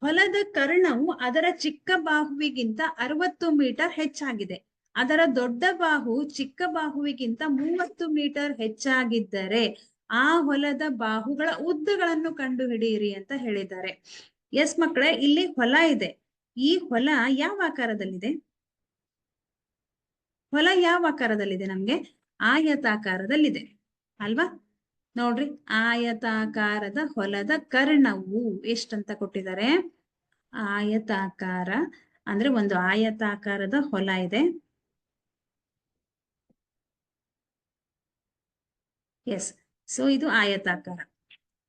A: ಹೊಲದ ಕರ್ಣವು ಅದರ ಚಿಕ್ಕ ಬಾಹುವಿಗಿಂತ 60 ಮೀಟರ್ ಹೆಚ್ಚಾಗಿದೆ. ಅದರ ದೊಡ್ಡ ಬಾಹು ಚಿಕ್ಕ ಬಾಹುವಿಗಿಂತ 30 ಮೀಟರ್ ಹೆಚ್ಚಾಗಿದ್ದರೆ ಆ ಹೊಲದ ಬಾಹುಗಳ ಉದ್ದಗಳನ್ನು ಕಂಡುಹಿಡಿಯಿರಿ ಅಂತ ಹೇಳಿದ್ದಾರೆ. ಎಸ್ ಮಕ್ಕಳೇ, ಇಲ್ಲಿ ಹೊಲ ಇದೆ. ಈ ಹೊಲ ಯಾವ ಆಕಾರದಲ್ಲಿದೆ? ಹೊಲ ಯಾವ ಆಕಾರದಲ್ಲಿದೆ? ನಮ್ಗೆ ಆಯತಾಕಾರದಲ್ಲಿದೆ ಅಲ್ವಾ? ನೋಡ್ರಿ, ಆಯತಾಕಾರದ ಹೊಲದ ಕರ್ಣವು ಎಷ್ಟಂತ ಕೊಟ್ಟಿದ್ದಾರೆ? ಆಯತಾಕಾರ ಅಂದ್ರೆ ಒಂದು ಆಯತಾಕಾರದ ಹೊಲ ಇದೆ. ಎಸ್, ಸೊ ಇದು ಆಯತಾಕಾರ.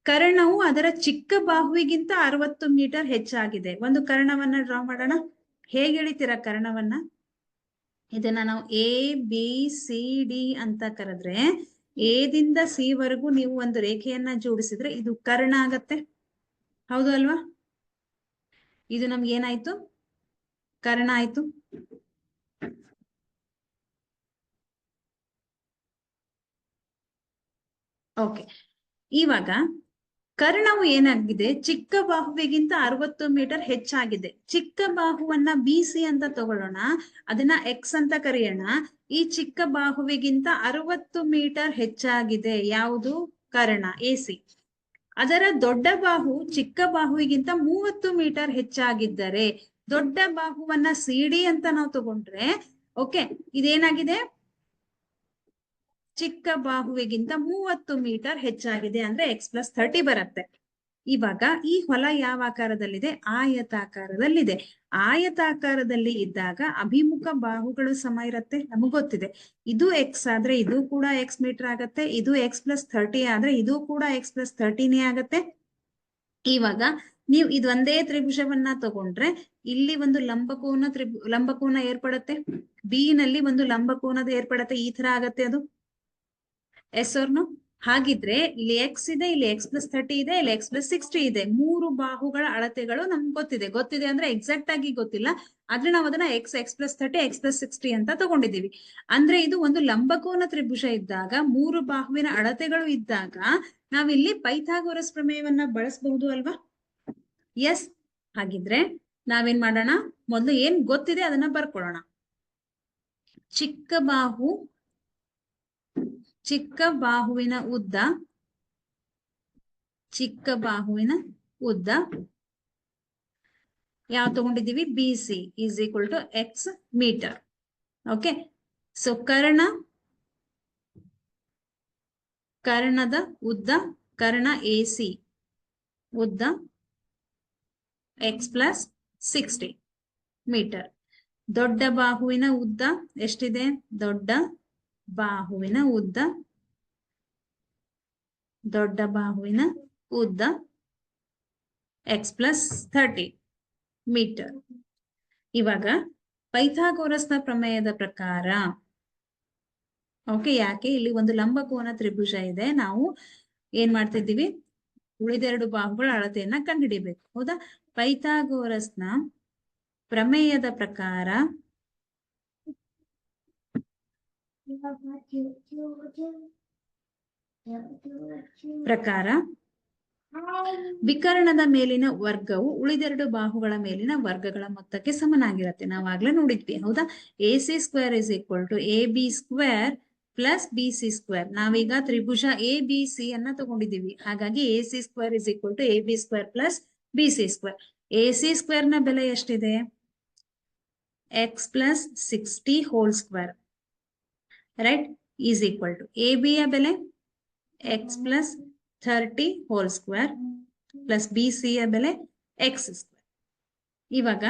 A: ಕರ್ಣವು ಅದರ ಚಿಕ್ಕ ಬಾಹುವಿಗಿಂತ 60 ಮೀಟರ್ ಹೆಚ್ಚಾಗಿದೆ. ಒಂದು ಕರ್ಣವನ್ನ ಡ್ರಾ ಮಾಡೋಣ. ಹೇಗೆ ಎಳಿತೀರಾ ಕರ್ಣವನ್ನ? ಇದನ್ನ ನಾವು ABCD ಅಂತ ಕರೆದ್ರೆ, A ದಿಂದ C ವರೆಗೂ ನೀವು ಒಂದು ರೇಖೆಯನ್ನ ಜೋಡಿಸಿದ್ರೆ ಇದು ಕರ್ಣ ಆಗತ್ತೆ. ಹೌದು ಅಲ್ವಾ? ಇದು ನಮ್ಗೆ ಏನಾಯ್ತು? ಕರ್ಣ ಆಯ್ತು. ಓಕೆ, ಇವಾಗ ಕರ್ಣವು ಏನಾಗಿದೆ? ಚಿಕ್ಕ ಬಾಹುವಿಗಿಂತ 60 ಮೀಟರ್ ಹೆಚ್ಚಾಗಿದೆ. ಚಿಕ್ಕ ಬಾಹುವನ್ನ BC ಅಂತ ತಗೊಳ್ಳೋಣ, ಅದನ್ನ x ಅಂತ ಕರೆಯೋಣ. ಈ ಚಿಕ್ಕ ಬಾಹುವಿಗಿಂತ 60 ಮೀಟರ್ ಹೆಚ್ಚಾಗಿದೆ ಯಾವುದು? ಕರ್ಣ AC. ಅದರ ದೊಡ್ಡ ಬಾಹು ಚಿಕ್ಕ ಬಾಹುವಿಗಿಂತ 30 ಮೀಟರ್ ಹೆಚ್ಚಾಗಿದ್ದರೆ ದೊಡ್ಡ ಬಾಹುವನ್ನ CD ಅಂತ ನಾವು ತಗೊಂಡ್ರೆ, ಓಕೆ, ಇದೇನಾಗಿದೆ? ಚಿಕ್ಕ ಬಾಹುವಿಗಿಂತ 30 ಮೀಟರ್ ಹೆಚ್ಚಾಗಿದೆ ಅಂದ್ರೆ x+30 ಬರುತ್ತೆ. ಇವಾಗ ಈ ಹೊಲ ಯಾವ ಆಕಾರದಲ್ಲಿದೆ? ಆಯತಾಕಾರದಲ್ಲಿದೆ. ಆಯತಾಕಾರದಲ್ಲಿ ಇದ್ದಾಗ ಅಭಿಮುಖ ಬಾಹುಗಳು ಸಮ ಇರುತ್ತೆ, ನಮಗ್ ಗೊತ್ತಿದೆ. ಇದು x ಆದ್ರೆ ಇದು ಕೂಡ x ಮೀಟರ್ ಆಗತ್ತೆ, ಇದು x+30 ಆದ್ರೆ ಇದು ಕೂಡ x+30ನೇ ಆಗತ್ತೆ. ಇವಾಗ ನೀವು ಇದೊಂದೇ ತ್ರಿಭುಜವನ್ನ ತಗೊಂಡ್ರೆ ಇಲ್ಲಿ ಒಂದು ಲಂಬಕೋನ ಏರ್ಪಡುತ್ತೆ, ಬಿ ನಲ್ಲಿ ಒಂದು ಲಂಬಕೋನದ ಏರ್ಪಡುತ್ತೆ, ಈ ತರ ಆಗತ್ತೆ ಅದು. ಎಸ್ ಅವ್ರನು ಹಾಗಿದ್ರೆ ಇಲ್ಲಿ x ಇದೆ, ಇಲ್ಲಿ x+30 ಇದೆ, ಇಲ್ಲಿ x+60 ಇದೆ. 3 ಬಾಹುಗಳ ಅಳತೆಗಳು ನಮ್ಗೆ ಗೊತ್ತಿದೆ ಅಂದ್ರೆ ಎಕ್ಸಾಕ್ಟ್ ಆಗಿ ಗೊತ್ತಿಲ್ಲ, ಆದ್ರೆ ನಾವು ಅದನ್ನ x+30 x+60 ಅಂತ ತಗೊಂಡಿದೀವಿ. ಅಂದ್ರೆ ಇದು ಒಂದು ಲಂಬಕೋನ ತ್ರಿಭುಜ ಇದ್ದಾಗ 3 ಬಾಹುವಿನ ಅಳತೆಗಳು ಇದ್ದಾಗ ನಾವಿಲ್ಲಿ ಪೈಥಾಗೋರಸ್ ಪ್ರಮೇಯವನ್ನ ಬಳಸಬಹುದು ಅಲ್ವಾ? ಎಸ್. ಹಾಗಿದ್ರೆ ನಾವೇನ್ ಮಾಡೋಣ, ಮೊದಲು ಏನ್ ಗೊತ್ತಿದೆ ಅದನ್ನ ಬರ್ಕೊಳ್ಳೋಣ. ಚಿಕ್ಕ ಬಾಹುವಿನ ಉದ್ದ ಯಾವ ತಗೊಂಡಿದ್ದೀವಿ? BC is equal to x metre. Okay, so ಕರ್ಣದ ಉದ್ದ, ಕರ್ಣ AC ಉದ್ದ x+60 ಮೀಟರ್. ದೊಡ್ಡ ಬಾಹುವಿನ ಉದ್ದ ಎಷ್ಟಿದೆ? ದೊಡ್ಡ ಬಾಹುವಿನ ಉದ್ದ x+30 ಮೀಟರ್. ಇವಾಗ ಪೈಥಾಗೋರಸ್ನ ಪ್ರಮೇಯದ ಪ್ರಕಾರ, ಓಕೆ, ಯಾಕೆ ಇಲ್ಲಿ ಒಂದು ಲಂಬಕೋನ ತ್ರಿಭುಜ ಇದೆ, ನಾವು ಏನ್ ಮಾಡ್ತಿದ್ದೀವಿ? ಉಳಿದೆರಡು ಬಾಹುಗಳ ಅಳತೆಯನ್ನ ಕಂಡುಹಿಡಿಬೇಕು, ಹೌದಾ? ಪೈಥಾಗೋರಸ್ನ ಪ್ರಮೇಯದ ಪ್ರಕಾರ ವಿಕರ್ಣದ ಮೇಲಿನ ವರ್ಗವು ಉಳಿದೆರಡು ಬಾಹುಗಳ ಮೇಲಿನ ವರ್ಗಗಳ ಮೊತ್ತಕ್ಕೆ ಸಮನಾಗಿರುತ್ತೆ. ನಾವಾಗ್ಲೇ ನೋಡಿದ್ವಿ, ಹೌದಾ? AC² is equal to AB² plus BC². ನಾವೀಗ ತ್ರಿಭುಜ ABC ಅನ್ನ ತಗೊಂಡಿದೀವಿ, ಹಾಗಾಗಿ AC² is equal to AB² plus BC². AC² ನ ಬೆಲೆ ಎಷ್ಟಿದೆ? x+60 whole square, right, is equal to AB ಯ ಬೆಲೆ x+30 whole square plus BC ಯ ಬೆಲೆ x². ಇವಾಗ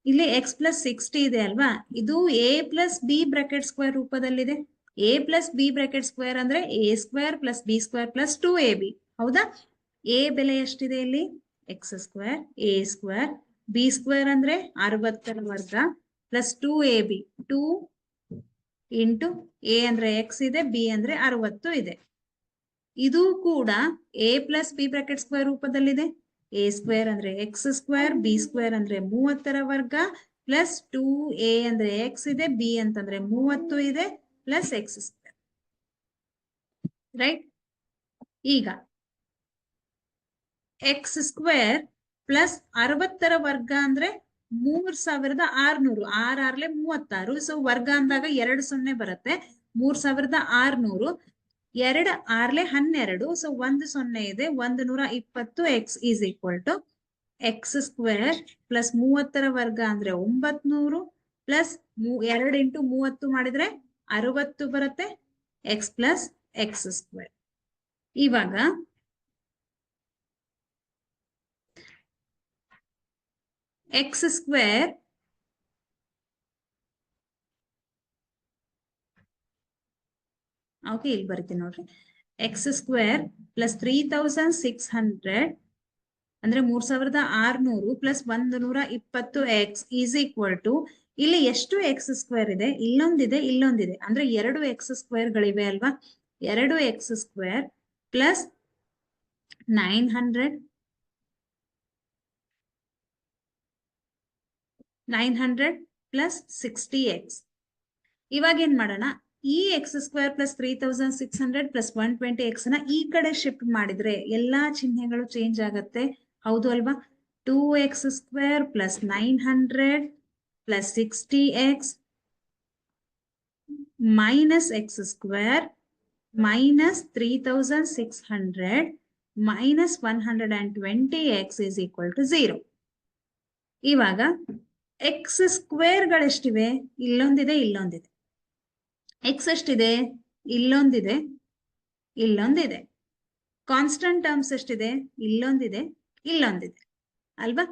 A: ಇಲ್ಲಿ x+60 ಇದೆ ಅಲ್ವಾ, ಇದು A+B ಬ್ರಾಕೆಟ್ ಸ್ಕ್ವೇರ್ ರೂಪದಲ್ಲಿದೆ. A+B ಬ್ರಾಕೆಟ್ ಸ್ಕ್ವೇರ್ ಅಂದ್ರೆ A² plus B² plus 2AB, ಹೌದಾ? A ಬೆಲೆ ಎಷ್ಟಿದೆ ಇಲ್ಲಿ? x² A² B² ಅಂದ್ರೆ 60ರ ವರ್ಗ ಪ್ಲಸ್ 2AB, 2 ಇಂಟು A ಅಂದ್ರೆ x ಇದೆ, B ಅಂದ್ರೆ 60 ಇದೆ. ಇದು ಕೂಡ A+B ಬ್ರಾಕೆಟ್ ಸ್ಕ್ವೇರ್ ರೂಪದಲ್ಲಿದೆ. A² ಅಂದ್ರೆ x² B² ಅಂದ್ರೆ 30ರ ವರ್ಗ ಪ್ಲಸ್ 2A ಅಂದ್ರೆ x ಇದೆ, B ಅಂತಂದ್ರೆ 30 ಇದೆ, ಪ್ಲಸ್ x², ರೈಟ್? ಈಗ x² ಪ್ಲಸ್ 60ರ ವರ್ಗ ಅಂದ್ರೆ 3600, 6 36, ಸೊ ವರ್ಗ ಅಂದಾಗ 2 0 ಬರುತ್ತೆ, 3600, 2 6 12, ಸೊ 1 0 ಇದೆ, 120. x is equal to x² plus 30ರ ವರ್ಗ ಅಂದ್ರೆ 900 ಪ್ಲಸ್ 2 ಇಂಟು 30 ಮಾಡಿದ್ರೆ 60 ಬರುತ್ತೆ, x ಪ್ಲಸ್ x². ಇವಾಗ x² ಓಕೆ, ಇಲ್ಲಿ ಬರ್ತೀನಿ ನೋಡ್ರಿ. x² ಪ್ಲಸ್ 3600 ಅಂದ್ರೆ 3600 plus 120 x is equal to, ಇಲ್ಲಿ ಎಷ್ಟು x² ಇದೆ? ಇಲ್ಲೊಂದಿದೆ, ಇಲ್ಲೊಂದಿದೆ, ಅಂದ್ರೆ 2 x² ಗಳಿವೆ ಅಲ್ವಾ? 2 x² ಪ್ಲಸ್ 900 ಪ್ಲಸ್ 60x. ಇವಾಗ ಏನ್ ಮಾಡೋಣ, ಈ x² ಪ್ಲಸ್ 3600 ಪ್ಲಸ್ 120x ನ ಈ ಕಡೆ ಶಿಫ್ಟ್ ಮಾಡಿದ್ರೆ ಎಲ್ಲಾ ಚಿಹ್ನೆಗಳು ಚೇಂಜ್ ಆಗತ್ತೆ, ಹೌದು ಅಲ್ವಾ? 2x² plus 900 plus 60x minus x² minus 3600 minus 120x is equal to 0. ಇವಾಗ x² ಗಳೆಷ್ಟಿವೆ? ಇಲ್ಲೊಂದಿದೆ, ಇಲ್ಲೊಂದಿದೆ. x ಎಷ್ಟಿದೆ? ಇಲ್ಲೊಂದಿದೆ, ಇಲ್ಲೊಂದಿದೆ. ಕಾನ್ಸ್ಟಂಟ್ ಟರ್ಮ್ಸ್ ಎಷ್ಟಿದೆ? ಇಲ್ಲೊಂದಿದೆ, ಇಲ್ಲೊಂದಿದೆ ಅಲ್ವಾ?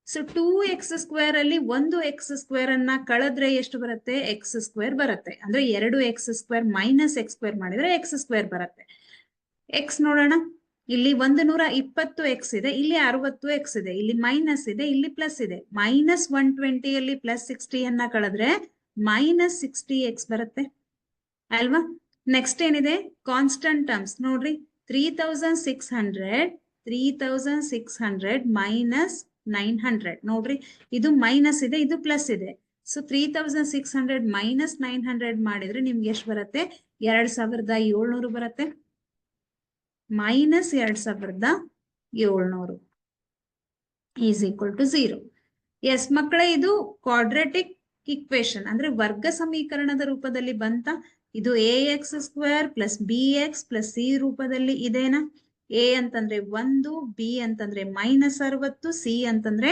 A: ಸೊ 2x² ಅಲ್ಲಿ ಒಂದು x² ಅನ್ನ ಕಳೆದ್ರೆ ಎಷ್ಟು ಬರುತ್ತೆ? x² ಬರುತ್ತೆ. ಅಂದ್ರೆ 2x² ಮೈನಸ್ x² ಮಾಡಿದ್ರೆ x² ಬರುತ್ತೆ. x ನೋಡೋಣ, ಇಲ್ಲಿ 120x ಇದೆ, ಇಲ್ಲಿ 60x ಇದೆ, ಇಲ್ಲಿ ಮೈನಸ್ ಇದೆ, ಇಲ್ಲಿ ಪ್ಲಸ್ ಇದೆ. -120 ಅಲ್ಲಿ +60 ಅನ್ನ ಕಳೆದ್ರೆ -60x ಬರುತ್ತೆ ಅಲ್ವಾ? ನೆಕ್ಸ್ಟ್ ಏನಿದೆ? ಕಾನ್ಸ್ಟಂಟ್ ಟರ್ಮ್ಸ್ ನೋಡ್ರಿ, 3600 ಮೈನಸ್ 900 ನೋಡ್ರಿ, ಇದು ಮೈನಸ್ ಇದೆ, ಇದು ಪ್ಲಸ್ ಇದೆ. ಸೊ 3600 ಮೈನಸ್ 900 ಮಾಡಿದ್ರೆ ನಿಮ್ಗೆ ಎಷ್ಟು ಬರುತ್ತೆ? 2700 ಬರುತ್ತೆ. -2700 ಈಸ್ ಈಕ್ವಲ್ ಟು 0. ಎಸ್ ಮಕ್ಕಳೇ, ಇದು ಕ್ವಾಡ್ರಾಟಿಕ್ ಇಕ್ವೇಶನ್ ಅಂದ್ರೆ ವರ್ಗ ಸಮೀಕರಣದ ರೂಪದಲ್ಲಿ ಬಂತ. ಇದು ax² plus bx plus c ರೂಪದಲ್ಲಿ ಇದೆನಾ? a ಅಂತಂದ್ರೆ 1, b ಅಂತಂದ್ರೆ -60, c ಅಂತಂದ್ರೆ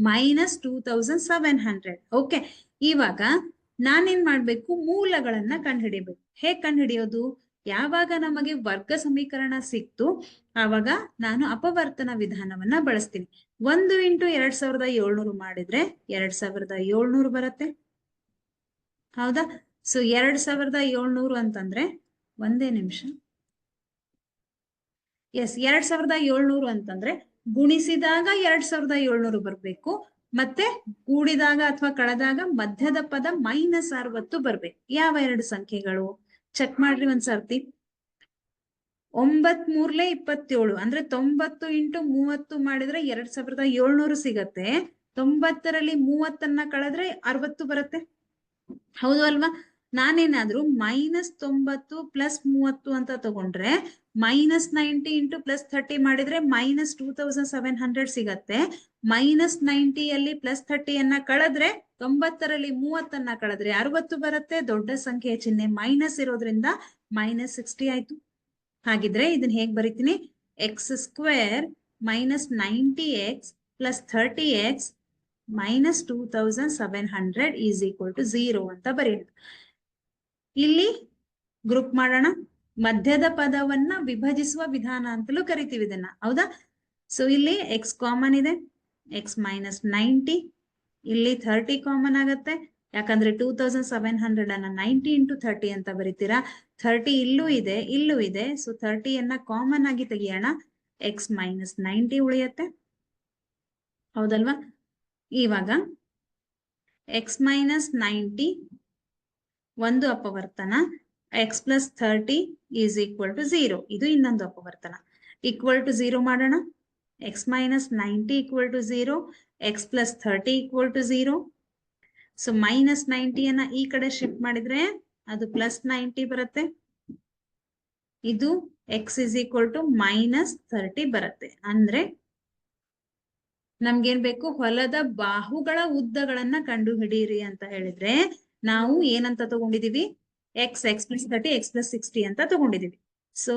A: -2700. ಓಕೆ, ಇವಾಗ ನಾನೇನ್ ಮಾಡ್ಬೇಕು? ಮೂಲಗಳನ್ನ ಕಂಡುಹಿಡಿಬೇಕು. ಹೇಗ್ ಕಂಡುಹಿಡಿಯೋದು? ಯಾವಾಗ ನಮಗೆ ವರ್ಗ ಸಮೀಕರಣ ಸಿಕ್ತು ಆವಾಗ ನಾನು ಅಪವರ್ತನ ವಿಧಾನವನ್ನ ಬಳಸ್ತೀನಿ. 1 × 2700 ಮಾಡಿದ್ರೆ 2700 ಬರುತ್ತೆ, ಹೌದಾ? ಸೊ 2700 ಅಂತಂದ್ರೆ, ಒಂದೇ ನಿಮಿಷ, ಎಸ್, 2700 ಅಂತಂದ್ರೆ ಗುಣಿಸಿದಾಗ 2700 ಬರ್ಬೇಕು, ಮತ್ತೆ ಕೂಡಿದಾಗ ಅಥವಾ ಕಳೆದಾಗ ಮಧ್ಯದ ಪದ -60 ಬರ್ಬೇಕು. ಯಾವ ಎರಡು ಸಂಖ್ಯೆಗಳು? ಚೆಕ್ ಮಾಡ್ರಿ ಒಂದ್ಸರ್ತಿ. 9 3 27 ಅಂದ್ರೆ 90 × 30 ಮಾಡಿದ್ರೆ 2700 ಸಿಗತ್ತೆ. 90ರಲ್ಲಿ 30 ಕಳೆದ್ರೆ 60 ಬರುತ್ತೆ, ಹೌದು ಅಲ್ವಾ? ನಾನೇನಾದ್ರೂ -90 + 30 ಅಂತ ತಗೊಂಡ್ರೆ -90 × +30 ಮಾಡಿದ್ರೆ -2700 ಸಿಗತ್ತೆ. -90 ಅಲ್ಲಿ +30 ಕಳೆದ್ರೆ 90ರಲ್ಲಿ 30 ಕಳೆದ್ರೆ 60 ಬರುತ್ತೆ. ದೊಡ್ಡ ಸಂಖ್ಯೆಯ ಚಿಹ್ನೆ ಮೈನಸ್ ಇರೋದ್ರಿಂದ -60 ಆಯ್ತು. ಹಾಗಿದ್ರೆ ಇದನ್ನ ಹೇಗ್ ಬರೀತೀನಿ? x² -90x + 30x -2700 is equal to 0 ಅಂತ ಬರೆಯೋಣ. ಇಲ್ಲಿ ಗ್ರೂಪ್ ಮಾಡೋಣ. ಮಧ್ಯದ ಪದವನ್ನ ವಿಭಜಿಸುವ ವಿಧಾನ ಅಂತಲೂ ಕರಿತೀವಿ ಇದನ್ನ, ಹೌದಾ? ಸೊ ಇಲ್ಲಿ x ಕಾಮನ್ ಇದೆ, x -90, ಇಲ್ಲಿ 30 ಕಾಮನ್ ಆಗತ್ತೆ. ಯಾಕಂದ್ರೆ 2700 ಅನ್ನ 90 × 30 ಅಂತ ಬರೀತೀರಾ. 30 ಇಲ್ಲೂ ಇದೆ, ಇಲ್ಲೂ ಇದೆ. ಸೊ 30 ಕಾಮನ್ ಆಗಿ ತೆಗಿಯೋಣ. x -90 ಉಳಿಯತ್ತೆ, ಹೌದಲ್ವಾ? ಇವಾಗ x -90 ಒಂದು ಅಪವರ್ತನ, x + 30 ಈಸ್ ಈಕ್ವಲ್ ಟು 0 ಇದು ಇನ್ನೊಂದು ಅಪವರ್ತನ. ಈಕ್ವಲ್ ಟು 0 ಮಾಡೋಣ. x -90 equal to 0, x + 30 equal to 0. So -90 ಈ ಕಡೆ ಶಿಫ್ಟ್ ಮಾಡಿದ್ರೆ ಅದು +90 ಬರುತ್ತೆ. ಇದು x ಇಸ್ ಈಕ್ವಲ್ ಟು -30 ಬರುತ್ತೆ. ಅಂದ್ರೆ ನಮ್ಗೇನ್ ಬೇಕು? ಹೊಲದ ಬಾಹುಗಳ ಉದ್ದಗಳನ್ನ ಕಂಡು ಹಿಡಿಯಿರಿ ಅಂತ ಹೇಳಿದ್ರೆ ನಾವು ಏನಂತ ತಗೊಂಡಿದೀವಿ? x + 30 x + 60 ಅಂತ ತಗೊಂಡಿದೀವಿ. ಸೊ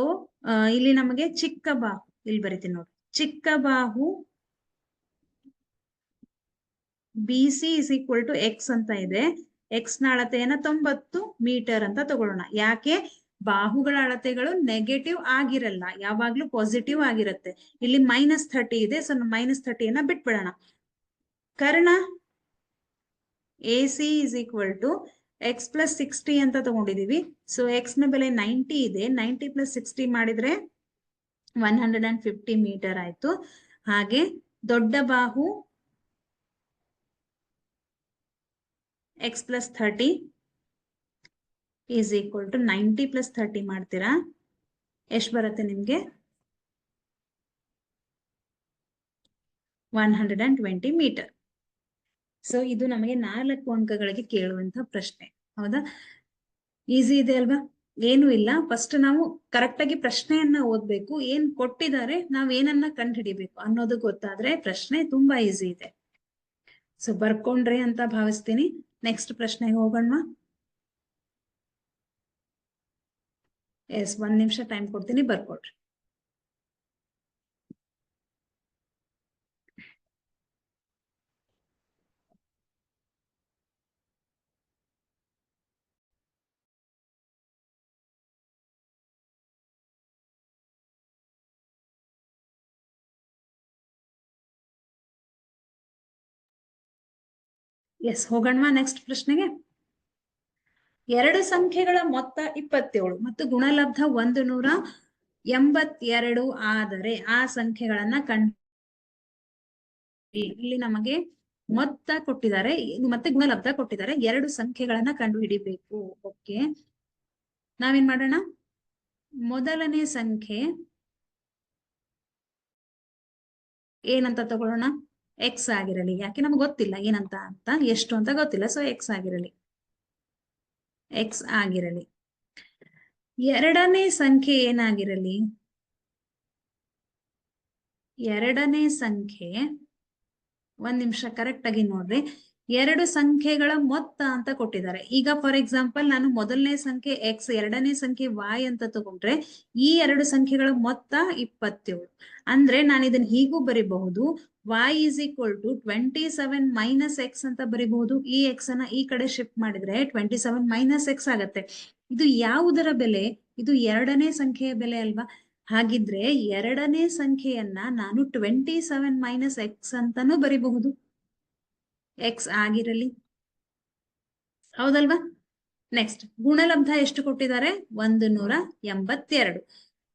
A: ಇಲ್ಲಿ ನಮಗೆ ಚಿಕ್ಕ ಬಾಹು, ಇಲ್ಲಿ ಬರಿತೀನಿ ನೋಡಿ, ಚಿಕ್ಕ ಬಾಹು BC is equal to x ಅಂತ ಇದೆ. x ನ ಅಳತೆಯನ್ನ 90 ಮೀಟರ್ ಅಂತ ತಗೊಳ್ಳೋಣ. ಯಾಕೆ? ಬಾಹುಗಳ ಅಳತೆಗಳು ನೆಗೆಟಿವ್ ಆಗಿರಲ್ಲ, ಯಾವಾಗ್ಲೂ ಪಾಸಿಟಿವ್ ಆಗಿರುತ್ತೆ. ಇಲ್ಲಿ -30 ಇದೆ, ಸೊ -30 ಬಿಟ್ಬಿಡೋಣ. ಕರ್ಣ AC is equal to x + 60 ಅಂತ ತಗೊಂಡಿದೀವಿ. ಸೊ x ನ ಬೆಲೆ 90 ಇದೆ, 90 + 60 ಮಾಡಿದ್ರೆ 150 ಮೀಟರ್ ಆಯ್ತು. ಹಾಗೆ ದೊಡ್ಡ ಬಾಹು x + 30 ಈಸ್ ಈಕ್ವಲ್ ಟು 90 + 30 ಮಾಡ್ತೀರಾ, ಎಷ್ಟು ಬರುತ್ತೆ ನಿಮ್ಗೆ? 120 ಮೀಟರ್. ಸೊ ಇದು ನಮಗೆ 4 ಅಂಕಗಳಿಗೆ ಕೇಳುವಂತ ಪ್ರಶ್ನೆ, ಹೌದಾ? ಈಸಿ ಇದೆ ಅಲ್ವಾ? ಏನು ಇಲ್ಲ, ಫಸ್ಟ್ ನಾವು ಕರೆಕ್ಟ್ ಆಗಿ ಪ್ರಶ್ನೆಯನ್ನ ಓದ್ಬೇಕು. ಏನ್ ಕೊಟ್ಟಿದ್ದಾರೆ, ನಾವ್ ಏನನ್ನ ಕಂಡು ಹಿಡಿಬೇಕು ಅನ್ನೋದು ಗೊತ್ತಾದ್ರೆ ಪ್ರಶ್ನೆ ತುಂಬಾ ಈಸಿ ಇದೆ. ಸೊ ಬರ್ಕೊಂಡ್ರಿ ಅಂತ ಭಾವಿಸ್ತೀನಿ. ನೆಕ್ಸ್ಟ್ ಪ್ರಶ್ನೆಗೆ ಹೋಗೋಣ. ಎಸ್, 1 ನಿಮಿಷ ಟೈಮ್ ಕೊಡ್ತೀನಿ, ಬರ್ಕೊಡ್ರಿ. ಎಸ್, ಹೋಗೋಣ ನೆಕ್ಸ್ಟ್ ಪ್ರಶ್ನೆಗೆ. ಎರಡು ಸಂಖ್ಯೆಗಳ ಮೊತ್ತ 27 ಮತ್ತು ಗುಣಲಬ್ಧ 182 ಆದರೆ ಆ ಸಂಖ್ಯೆಗಳನ್ನ ಕಂಡು. ಇಲ್ಲಿ ನಮಗೆ ಮೊತ್ತ ಕೊಟ್ಟಿದ್ದಾರೆ ಮತ್ತೆ ಗುಣಲಬ್ಧ ಕೊಟ್ಟಿದ್ದಾರೆ, ಎರಡು ಸಂಖ್ಯೆಗಳನ್ನ ಕಂಡು ಹಿಡಿಬೇಕು. ಓಕೆ, ನಾವೇನ್ ಮಾಡೋಣ, ಮೊದಲನೇ ಸಂಖ್ಯೆ ಏನಂತ ತಗೊಳ್ಳೋಣ, ಎಕ್ಸ್ ಆಗಿರಲಿ. ಯಾಕೆ ನಮ್ಗೆ ಗೊತ್ತಿಲ್ಲ ಏನಂತ ಅಂತ, ಎಷ್ಟು ಅಂತ ಗೊತ್ತಿಲ್ಲ, ಸೊ ಎಕ್ಸ್ ಆಗಿರಲಿ, ಎಕ್ಸ್ ಆಗಿರಲಿ. ಎರಡನೇ ಸಂಖ್ಯೆ ಏನಾಗಿರಲಿ, ಎರಡನೇ ಸಂಖ್ಯೆ, ಒಂದ್ ನಿಮಿಷ ಕರೆಕ್ಟ್ ಆಗಿ ನೋಡ್ರಿ, ಎರಡು ಸಂಖ್ಯೆಗಳ ಮೊತ್ತ ಅಂತ ಕೊಟ್ಟಿದ್ದಾರೆ. ಈಗ ಫಾರ್ ಎಕ್ಸಾಂಪಲ್ ನಾನು ಮೊದಲನೇ ಸಂಖ್ಯೆ ಎಕ್ಸ್, ಎರಡನೇ ಸಂಖ್ಯೆ ವಾಯ್ ಅಂತ ತಗೊಂಡ್ರೆ ಈ ಎರಡು ಸಂಖ್ಯೆಗಳ ಮೊತ್ತ 27. ಅಂದ್ರೆ ನಾನು ಇದನ್ನ ಹೀಗೂ ಬರಿಬಹುದು, y is equal to 27 minus x ಅಂತ ಬರಿಬಹುದು. ಈ x ಅನ್ನ ಈ ಕಡೆ ಶಿಫ್ಟ್ ಮಾಡಿದ್ರೆ 27 minus x ಆಗತ್ತೆ. ಇದು ಯಾವುದರ ಬೆಲೆ, ಇದು ಎರಡನೇ ಸಂಖ್ಯೆಯ ಬೆಲೆ ಅಲ್ವಾ. ಹಾಗಿದ್ರೆ ಎರಡನೇ ಸಂಖ್ಯೆಯನ್ನ ನಾನು 27 minus x ಅಂತಾನು ಬರಿಬಹುದು, x ಆಗಿರಲಿ, ಹೌದಲ್ವಾ. ನೆಕ್ಸ್ಟ್ ಗುಣಲಬ್ಧ ಎಷ್ಟು ಕೊಟ್ಟಿದ್ದಾರೆ, 182.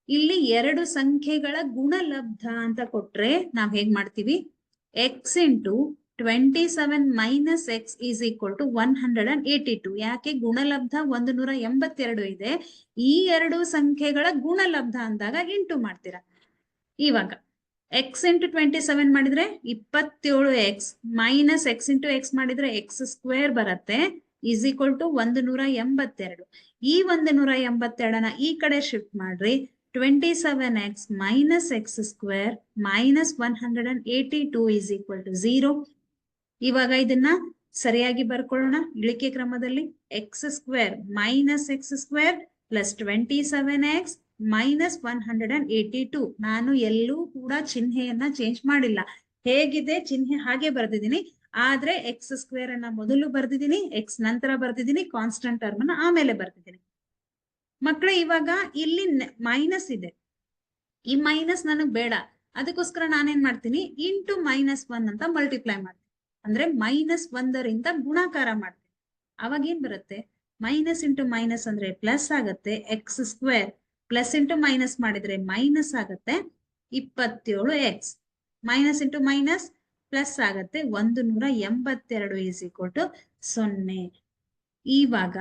A: ಇಲ್ಲಿ ಎರಡು ಸಂಖ್ಯೆಗಳ ಗುಣಲಬ್ಧ ಅಂತ ಕೊಟ್ರೆ ನಾವ್ ಹೇಗ್ ಮಾಡ್ತೀವಿ, x into 27 minus x is equal to 182. ಯಾಕೆ, ಗುಣಲಬ್ಧ 182 ಇದೆ, ಈ ಎರಡು ಸಂಖ್ಯೆಗಳ ಗುಣಲಬ್ಧ ಅಂದಾಗ ಇಂಟು ಮಾಡ್ತೀರಾ. ಇವಾಗ ಎಕ್ಸ್ ಇಂಟು 27 ಮಾಡಿದ್ರೆ 27x minus X into X ಮಾಡಿದ್ರೆ ಎಕ್ಸ್ ಸ್ಕ್ವೇರ್ ಬರುತ್ತೆ, ಈಸ್ ಈಕ್ವಲ್ ಟು 182. ಈ 182ನ ಈ ಕಡೆ ಶಿಫ್ಟ್ ಮಾಡ್ರಿ, 27x minus x square minus 182 is equal to 0. ಇವಾಗ ಇದನ್ನ ಸರಿಯಾಗಿ ಬರ್ಕೊಳ್ಳೋಣ ಇಳಿಕೆ ಕ್ರಮದಲ್ಲಿ. x square minus x square plus 27x minus 182. ನಾನು ಎಲ್ಲೂ ಕೂಡ ಚಿಹ್ನೆಯನ್ನ ಚೇಂಜ್ ಮಾಡಿಲ್ಲ, ಹೇಗಿದೆ ಚಿಹ್ನೆ ಹಾಗೆ ಬರ್ದಿದ್ದೀನಿ. ಆದ್ರೆ ಎಕ್ಸ್ ಸ್ಕ್ವೇರ್ ಅನ್ನ ಮೊದಲು ಬರ್ದಿದ್ದೀನಿ, ಎಕ್ಸ್ ನಂತರ ಬರ್ದಿದ್ದೀನಿ, ಕಾನ್ಸ್ಟಂಟ್ ಟರ್ಮ್ ಅನ್ನ ಆಮೇಲೆ ಬರ್ದಿದ್ದೀನಿ. ಮಕ್ಕಳೇ ಇವಾಗ ಇಲ್ಲಿ ಮೈನಸ್ ಇದೆ, ಈ ಮೈನಸ್ ನನಗ್ ಬೇಡ, ಅದಕ್ಕೋಸ್ಕರ ನಾನೇನ್ ಮಾಡ್ತೀನಿ, ಇಂಟು -1 ಅಂತ ಮಲ್ಟಿಪ್ಲೈ ಮಾಡ್ತೀನಿ. ಅಂದ್ರೆ -1ರಿಂದ ಗುಣಾಕಾರ ಮಾಡ್ತೀನಿ. ಅವಾಗ ಏನ್ ಬರುತ್ತೆ, ಮೈನಸ್ ಇಂಟು ಮೈನಸ್ ಅಂದ್ರೆ ಪ್ಲಸ್ ಆಗತ್ತೆ, X square plus into minus ಮಾಡಿದ್ರೆ ಮೈನಸ್ ಆಗತ್ತೆ, 27x minus into minus plus ಆಗತ್ತೆ, 182 ಈಸ್ ಈಕ್ವಲ್ ಟು 0. ಇವಾಗ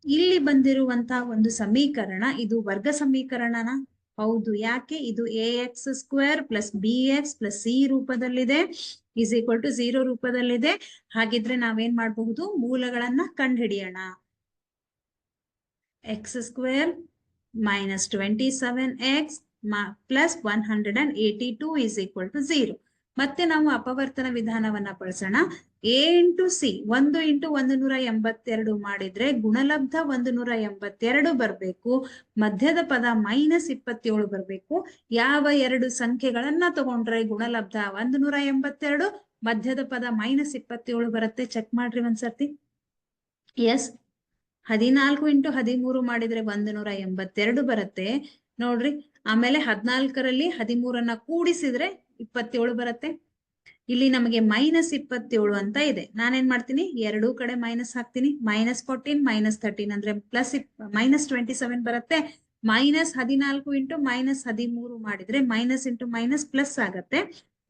A: ಇಲ್ಲಿ ಬಂದಿರುವಂತಹ ಒಂದು ಸಮೀಕರಣ, ಇದು ವರ್ಗ ಸಮೀಕರಣನ? ಹೌದು. ಯಾಕೆ, ಇದು ax² plus bx plus c ರೂಪದಲ್ಲಿದೆ, ಈಸ್ ಈಕ್ವಲ್ ಟು 0 ರೂಪದಲ್ಲಿದೆ. ಹಾಗಿದ್ರೆ ನಾವೇನ್ ಮಾಡಬಹುದು, ಮೂಲಗಳನ್ನ ಕಂಡುಹಿಡಿಯೋಣ. x² minus 27x plus 182 is equal to 0. ಮತ್ತೆ ನಾವು ಅಪವರ್ತನ ವಿಧಾನವನ್ನ ಬಳಸೋಣ. a ಇಂಟು ಸಿ, 1 ಇಂಟು 182 ಮಾಡಿದ್ರೆ ಗುಣಲಬ್ಧ 182 ಬರ್ಬೇಕು, ಮಧ್ಯದ ಪದ -27 ಬರ್ಬೇಕು. ಯಾವ ಎರಡು ಸಂಖ್ಯೆಗಳನ್ನ ತಗೊಂಡ್ರೆ ಗುಣಲಬ್ಧ 182, ಮಧ್ಯದ ಪದ -27 ಬರುತ್ತೆ, ಚೆಕ್ ಮಾಡ್ರಿ ಒಂದ್ಸರ್ತಿ. ಎಸ್, 14 ಇಂಟು 13 ಮಾಡಿದ್ರೆ 182 ಬರುತ್ತೆ ನೋಡ್ರಿ. ಆಮೇಲೆ 14ರಲ್ಲಿ 13ಅನ್ನ ಕೂಡಿಸಿದ್ರೆ 27 ಬರುತ್ತೆ. ಇಲ್ಲಿ ನಮಗೆ -27 ಅಂತ ಇದೆ, ನಾನೇನ್ ಮಾಡ್ತೀನಿ, ಎರಡೂ ಕಡೆ ಮೈನಸ್ ಹಾಕ್ತೀನಿ. -14 -13 ಅಂದ್ರೆ ಪ್ಲಸ್ -27 ಬರುತ್ತೆ. -14 ಇಂಟು -13 ಮಾಡಿದ್ರೆ ಮೈನಸ್ ಇಂಟು ಮೈನಸ್ ಪ್ಲಸ್ ಆಗತ್ತೆ,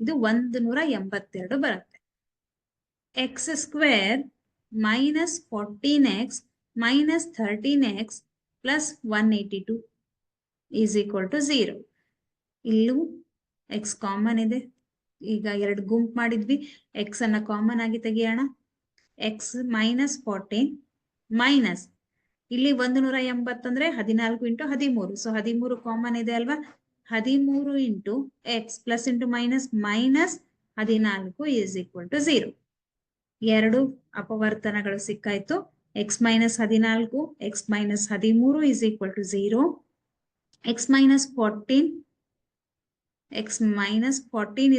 A: ಇದು 182 ಬರುತ್ತೆ. x² minus 14x minus 13x plus 182 is equal to 0. ಇಲ್ಲೂ x ಕಾಮನ್ ಇದೆ. ಈಗ ಎರಡು ಗುಂಪು ಮಾಡಿದ್ವಿ, x ಅನ್ನ ಕಾಮನ್ ಆಗಿ ತೆಗಿಯೋಣ. x minus 14 ಮೈನಸ್ ಇಲ್ಲಿ 180 ಅಂದ್ರೆ 14 ಇಂಟು 13, ಸೊ 13 ಕಾಮನ್ ಇದೆ ಅಲ್ವಾ. 13 into x plus into minus minus 14 is equal to 0. ಎರಡು ಅಪವರ್ತನಗಳು ಸಿಕ್ಕಾಯ್ತು. x minus 14, x minus 13 is equal to 0. x minus 14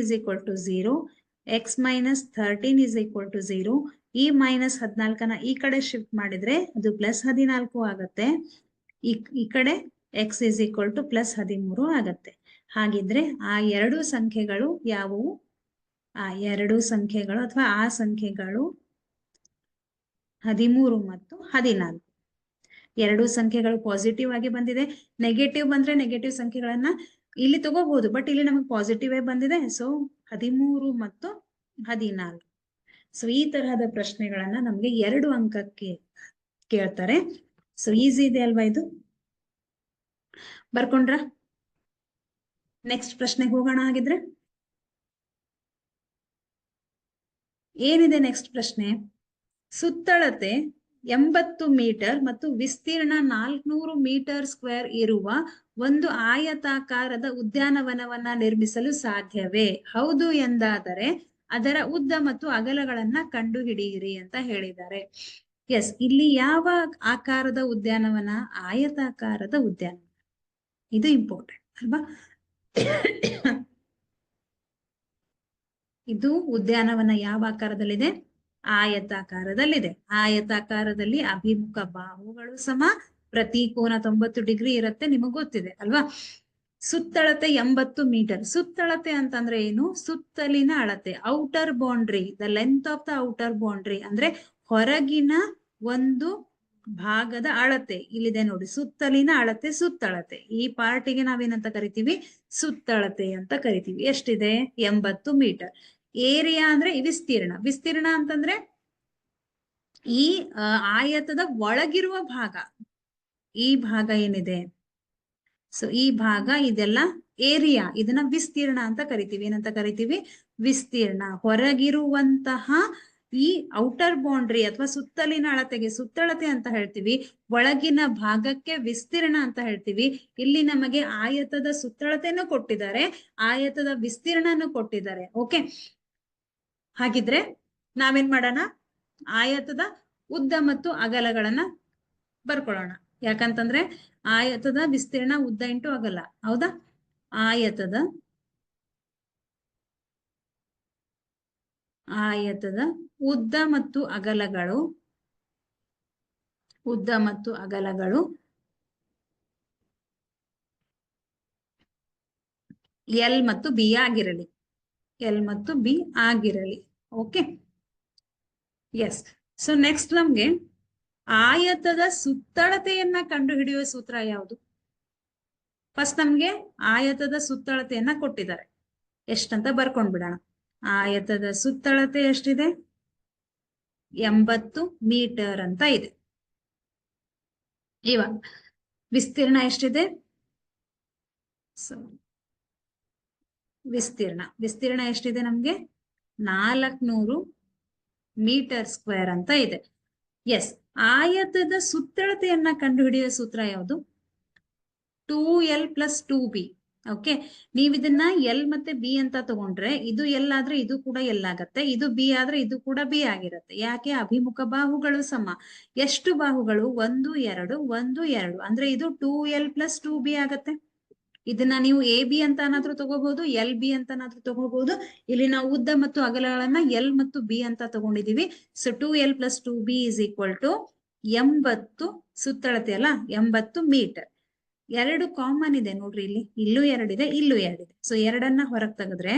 A: is equal to 0. x minus 13 is equal to 0. ಈ -14ನ ಈ ಕಡೆ shift ಮಾಡಿದ್ರೆ ಅದು +14 ಆಗತ್ತೆ. ಈ ಕಡೆ x is equal to +13 ಆಗತ್ತೆ. ಹಾಗಿದ್ರೆ ಆ ಎರಡು ಸಂಖ್ಯೆಗಳು ಯಾವುವು? ಆ ಎರಡು ಸಂಖ್ಯೆಗಳು ಅಥವಾ ಆ ಸಂಖ್ಯೆಗಳು 13 ಮತ್ತು 14. ಎರಡು ಸಂಖ್ಯೆಗಳು ಪಾಸಿಟಿವ್ ಆಗಿ ಬಂದಿದೆ. ನೆಗೆಟಿವ್ ಬಂದ್ರೆ ನೆಗೆಟಿವ್ ಸಂಖ್ಯೆಗಳನ್ನ ಇಲ್ಲಿ ತಗೋಬಹುದು, ಬಟ್ ಇಲ್ಲಿ ನಮಗೆ ಪಾಸಿಟಿವ್ ಬಂದಿದೆ. ಸೊ 13 ಮತ್ತು 14. ಸೊ ಈ ತರಹದ ಪ್ರಶ್ನೆಗಳನ್ನ ನಮ್ಗೆ 2 ಅಂಕಕ್ಕೆ ಕೇಳ್ತಾರೆ. ಸೊ ಈಸಿ ಇದೆ ಅಲ್ವಾ ಇದು? ಬರ್ಕೊಂಡ್ರ? ನೆಕ್ಸ್ಟ್ ಪ್ರಶ್ನೆಗೆ ಹೋಗೋಣ. ಹಾಗಿದ್ರೆ ಏನಿದೆ ನೆಕ್ಸ್ಟ್ ಪ್ರಶ್ನೆ? ಸುತ್ತಳತೆ 80 ಮೀಟರ್ ಮತ್ತು ವಿಸ್ತೀರ್ಣ 400 ಮೀಟರ್ ಸ್ಕ್ವೇರ್ ಇರುವ ಒಂದು ಆಯತಾಕಾರದ ಉದ್ಯಾನವನವನ್ನ ನಿರ್ಮಿಸಲು ಸಾಧ್ಯವೇ? ಹೌದು ಎಂದಾದರೆ ಅದರ ಉದ್ದ ಮತ್ತು ಅಗಲಗಳನ್ನ ಕಂಡುಹಿಡಿಯಿರಿ ಅಂತ ಹೇಳಿದ್ದಾರೆ. ಎಸ್, ಇಲ್ಲಿ ಯಾವ ಆಕಾರದ ಉದ್ಯಾನವನ? ಆಯತಾಕಾರದ ಉದ್ಯಾನವನ. ಇದು ಇಂಪಾರ್ಟೆಂಟ್ ಅಲ್ವಾ? ಇದು ಉದ್ಯಾನವನ ಯಾವ ಆಕಾರದಲ್ಲಿದೆ? ಆಯತಾಕಾರದಲ್ಲಿದೆ. ಆಯತಾಕಾರದಲ್ಲಿ ಅಭಿಮುಖ ಬಾಹುಗಳು ಸಮ, ಪ್ರತಿ ಕೋನ 90 ಡಿಗ್ರಿ ಇರುತ್ತೆ, ನಿಮಗ್ ಗೊತ್ತಿದೆ ಅಲ್ವಾ? ಸುತ್ತಳತೆ 80 ಮೀಟರ್. ಸುತ್ತಳತೆ ಅಂತಂದ್ರೆ ಏನು? ಸುತ್ತಲಿನ ಅಳತೆ, outer boundary, the length of the outer boundary ಅಂದ್ರೆ ಹೊರಗಿನ ಒಂದು ಭಾಗದ ಅಳತೆ. ಇಲ್ಲಿದೆ ನೋಡಿ, ಸುತ್ತಲಿನ ಅಳತೆ, ಸುತ್ತಳತೆ. ಈ ಪಾರ್ಟಿಗೆ ನಾವೇನಂತ ಕರಿತೀವಿ? ಸುತ್ತಳತೆ ಅಂತ ಕರಿತೀವಿ. ಎಷ್ಟಿದೆ? 80 ಮೀಟರ್. ಏರಿಯಾ ಅಂದ್ರೆ ವಿಸ್ತೀರ್ಣ. ವಿಸ್ತೀರ್ಣ ಅಂತಂದ್ರೆ ಈ ಆಯತದ ಒಳಗಿರುವ ಭಾಗ, ಈ ಭಾಗ ಏನಿದೆ, ಸೊ ಈ ಭಾಗ ಇದೆಲ್ಲ ಏರಿಯಾ. ಇದನ್ನ ವಿಸ್ತೀರ್ಣ ಅಂತ ಕರಿತೀವಿ. ಏನಂತ ಕರಿತೀವಿ? ವಿಸ್ತೀರ್ಣ. ಹೊರಗಿರುವಂತಹ ಈ ಔಟರ್ ಬೌಂಡ್ರಿ ಅಥವಾ ಸುತ್ತಲಿನ ಅಳತೆಗೆ ಸುತ್ತಳತೆ ಅಂತ ಹೇಳ್ತೀವಿ. ಒಳಗಿನ ಭಾಗಕ್ಕೆ ವಿಸ್ತೀರ್ಣ ಅಂತ ಹೇಳ್ತೀವಿ. ಇಲ್ಲಿ ನಮಗೆ ಆಯತದ ಸುತ್ತಳತೆನೂ ಕೊಟ್ಟಿದ್ದಾರೆ, ಆಯತದ ವಿಸ್ತೀರ್ಣನೂ ಕೊಟ್ಟಿದ್ದಾರೆ. ಓಕೆ, ಹಾಗಿದ್ರೆ ನಾವೇನ್ ಮಾಡೋಣ? ಆಯತದ ಉದ್ದ ಮತ್ತು ಅಗಲಗಳನ್ನ ಬರ್ಕೊಳ್ಳೋಣ. ಯಾಕಂತಂದ್ರೆ ಆಯತದ ವಿಸ್ತೀರ್ಣ ಉದ್ದ ಇಂಟು ಅಗಲ, ಹೌದಾ? ಆಯತದ ಉದ್ದ ಮತ್ತು ಅಗಲಗಳು, ಉದ್ದ ಮತ್ತು ಅಗಲಗಳು ಎಲ್ ಮತ್ತು ಬಿ ಆಗಿರಲಿ, ಎಲ್ ಮತ್ತು ಬಿ ಆಗಿರಲಿ. Okay, yes. ಸೊ ನೆಕ್ಸ್ಟ್ ನಮ್ಗೆ ಆಯತದ ಸುತ್ತಳತೆಯನ್ನ ಕಂಡುಹಿಡಿಯುವ ಸೂತ್ರ ಯಾವುದು? ಫಸ್ಟ್ ನಮ್ಗೆ ಆಯತದ ಸುತ್ತಳತೆಯನ್ನ ಕೊಟ್ಟಿದ್ದಾರೆ. ಎಷ್ಟಂತ ಬರ್ಕೊಂಡ್ಬಿಡೋಣ. ಆಯತದ ಸುತ್ತಳತೆ ಎಷ್ಟಿದೆ? 80 ಮೀಟರ್ ಅಂತ ಇದೆ. ಇವಾಗ ವಿಸ್ತೀರ್ಣ ಎಷ್ಟಿದೆ? ವಿಸ್ತೀರ್ಣ ಎಷ್ಟಿದೆ ನಮ್ಗೆ? 400 ಮೀಟರ್ ಸ್ಕ್ವೇರ್ ಅಂತ ಇದೆ. ಎಸ್, ಆಯತದ ಸುತ್ತಳತೆಯನ್ನ ಕಂಡುಹಿಡಿಯುವ ಸೂತ್ರ ಯಾವುದು? 2L + 2B. ಓಕೆ, ನೀವು ಇದನ್ನ ಎಲ್ ಮತ್ತೆ ಬಿ ಅಂತ ತಗೊಂಡ್ರೆ ಇದು ಎಲ್ ಆದ್ರೆ ಇದು ಕೂಡ ಎಲ್ ಆಗತ್ತೆ, ಇದು ಬಿ ಆದ್ರೆ ಇದು ಕೂಡ ಬಿ ಆಗಿರುತ್ತೆ. ಯಾಕೆ? ಅಭಿಮುಖ ಬಾಹುಗಳು ಸಮ. ಎಷ್ಟು ಬಾಹುಗಳು? 1 2 1 2 ಅಂದ್ರೆ ಇದು 2L + 2B ಆಗತ್ತೆ. ಇದನ್ನ ನೀವು ಎ ಬಿ ಅಂತ ಏನಾದ್ರೂ ತಗೋಬಹುದು, ಎಲ್ ಬಿ ಅಂತ ಏನಾದ್ರೂ ತಗೋಬಹುದು. ಇಲ್ಲಿ ನಾವು ಉದ್ದ ಮತ್ತು ಅಗಲಗಳನ್ನ ಎಲ್ ಮತ್ತು ಬಿ ಅಂತ ತಗೊಂಡಿದೀವಿ. So 2L + 2B = 80. ಸುತ್ತಳತೆ ಅಲ್ಲ, 80 ಮೀಟರ್. 2 ಕಾಮನ್ ಇದೆ ನೋಡ್ರಿ, ಇಲ್ಲಿ ಇಲ್ಲೂ 2 ಇದೆ, ಇಲ್ಲೂ 2 ಇದೆ. ಸೊ 2ಅನ್ನ ಹೊರಗೆ ತೆಗೆದ್ರೆ